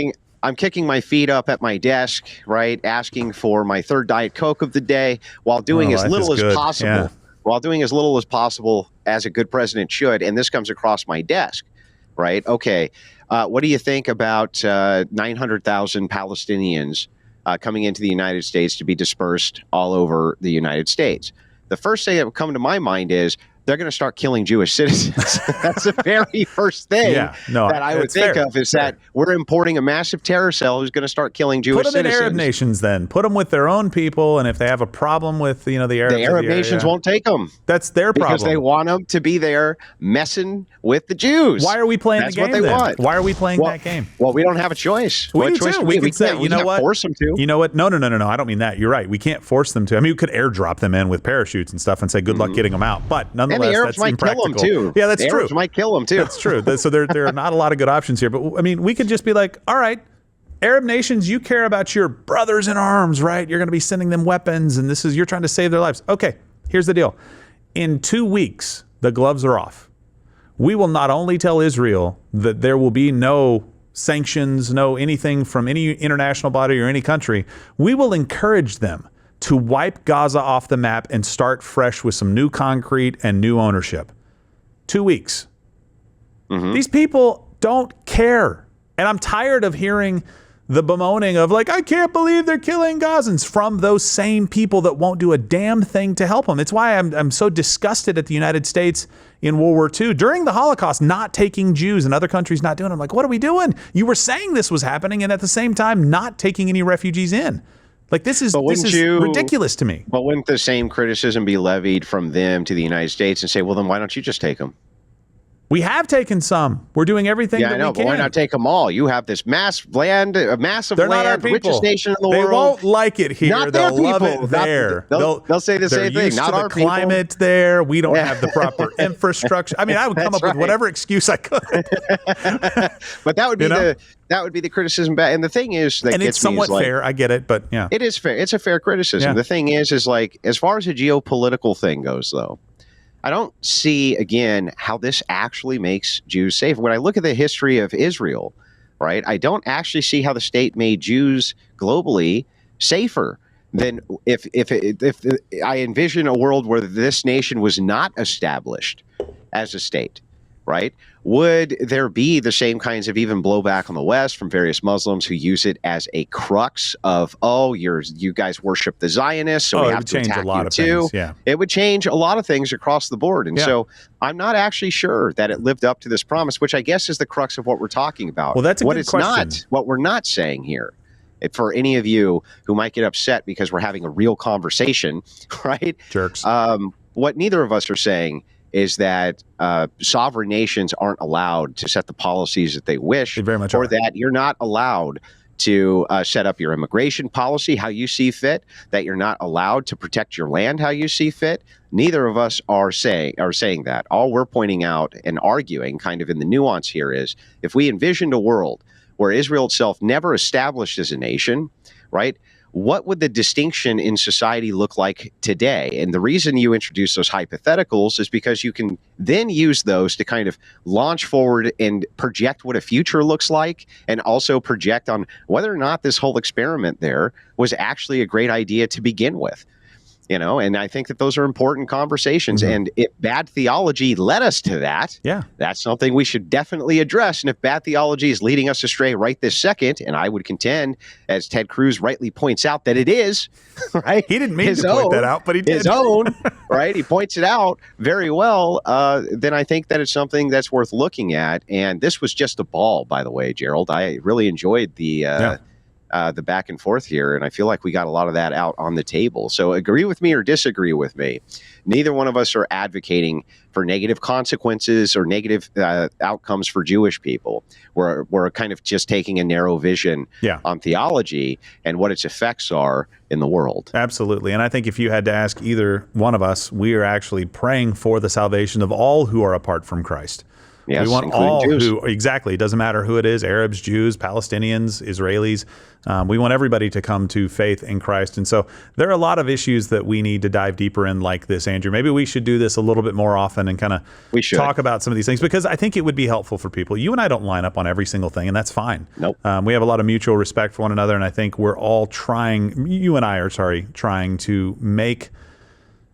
I'm kicking my feet up at my desk, right, asking for my third Diet Coke of the day while doing as little as possible. Yeah. While doing as little as possible as a good president should, and this comes across my desk, right? Okay, what do you think about 900,000 Palestinians coming into the United States to be dispersed all over the United States? The first thing that would come to my mind is they're going to start killing Jewish citizens. That's the very first thing that I would think of is that we're importing a massive terror cell who's going to start killing Jewish citizens. Put them in Arab nations then. Put them with their own people, and if they have a problem with the Arab nations won't take them. That's their problem. Because they want them to be there messing with the Jews. Why are we playing the game then? Want. Why are we playing that game? Well, we don't have a choice. We can say, you know what? Force them to. You know what? No. I don't mean that. You're right. We can't force them to. I mean, we could airdrop them in with parachutes and stuff and say, good luck getting them out. But nonetheless, and the Arabs might kill them too. Yeah, that's true. Arabs might kill them too. That's true. So there are not a lot of good options here. But I mean, we could just be like, all right, Arab nations, you care about your brothers in arms, right? You're going to be sending them weapons, and you're trying to save their lives. Okay, here's the deal. In 2 weeks, the gloves are off. We will not only tell Israel that there will be no sanctions, no anything from any international body or any country. We will encourage them to wipe Gaza off the map and start fresh with some new concrete and new ownership. 2 weeks. Mm-hmm. These people don't care. And I'm tired of hearing the bemoaning of like, I can't believe they're killing Gazans from those same people that won't do a damn thing to help them. It's why I'm so disgusted at the United States in World War II during the Holocaust, not taking Jews and other countries not doing it. I'm like, what are we doing? You were saying this was happening and at the same time not taking any refugees in. Like this is ridiculous to me. But wouldn't the same criticism be levied from them to the United States and say, well, then why don't you just take them? We have taken some. We're doing everything that we can. But why not take them all? You have this massive land, They're richest nation in the world. They won't like it here. Not they'll their love people. it there. They'll say the same thing. Not our people. Climate there. We don't have the proper infrastructure. I mean, I would come up with whatever excuse I could. But that would be the criticism. And the thing is, that and it's somewhat fair. I get it, but yeah, it is fair. It's a fair criticism. Yeah. The thing is like as far as a geopolitical thing goes, though, I don't see, again, how this actually makes Jews safe. When I look at the history of Israel, right, I don't actually see how the state made Jews globally safer than if I envision a world where this nation was not established as a state, right? Would there be the same kinds of even blowback on the West from various Muslims who use it as a crux of, you guys worship the Zionists, so we have to attack you too? Things, yeah. It would change a lot of things across the board. And so I'm not actually sure that it lived up to this promise, which I guess is the crux of what we're talking about. Well, that's a good question. What we're not saying here, for any of you who might get upset because we're having a real conversation, right? Jerks. What neither of us are saying is that sovereign nations aren't allowed to set the policies that they wish, they very much or are. That you're not allowed to set up your immigration policy how you see fit, that you're not allowed to protect your land how you see fit. Neither of us are saying that. All we're pointing out and arguing kind of in the nuance here is if we envisioned a world where Israel itself never established as a nation, right? What would the distinction in society look like today? And the reason you introduce those hypotheticals is because you can then use those to kind of launch forward and project what a future looks like, and also project on whether or not this whole experiment there was actually a great idea to begin with. And I think that those are important conversations. Mm-hmm. And if bad theology led us to that, that's something we should definitely address. And if bad theology is leading us astray right this second, and I would contend, as Ted Cruz rightly points out, that it is, right? He didn't mean to point that out, but he did. His own, right? He points it out very well. Then I think that it's something that's worth looking at. And this was just a ball, by the way, Gerald. I really enjoyed the back and forth here, and I feel like we got a lot of that out on the table. So agree with me or disagree with me. Neither one of us are advocating for negative consequences or negative outcomes for Jewish people. We're kind of just taking a narrow vision on theology and what its effects are in the world. Absolutely. And I think if you had to ask either one of us, we are actually praying for the salvation of all who are apart from Christ. Yes, we want all who, exactly, it doesn't matter who it is, Arabs, Jews, Palestinians, Israelis. We want everybody to come to faith in Christ. And so there are a lot of issues that we need to dive deeper in like this, Andrew. Maybe we should do this a little bit more often and kind of talk about some of these things, because I think it would be helpful for people. You and I don't line up on every single thing, and that's fine. Nope. We have a lot of mutual respect for one another, and I think we're all trying to make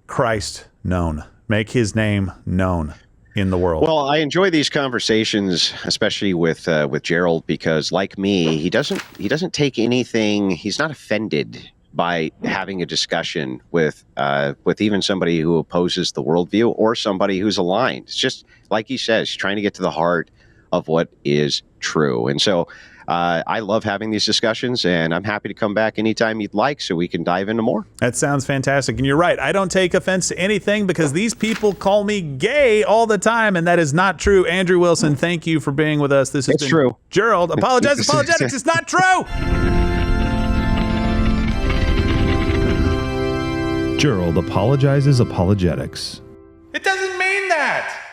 Christ known, make his name known in the world. Well, I enjoy these conversations, especially with Gerald, because like me, he doesn't take anything. He's not offended by having a discussion with even somebody who opposes the worldview or somebody who's aligned. It's just like he says, trying to get to the heart of what is true. And so I love having these discussions, and I'm happy to come back anytime you'd like so we can dive into more. That sounds fantastic. And you're right. I don't take offense to anything because these people call me gay all the time, and that is not true. Andrew Wilson, thank you for being with us. This has been true. Gerald, Apologetics. It's not true. Gerald apologizes apologetics. It doesn't mean that.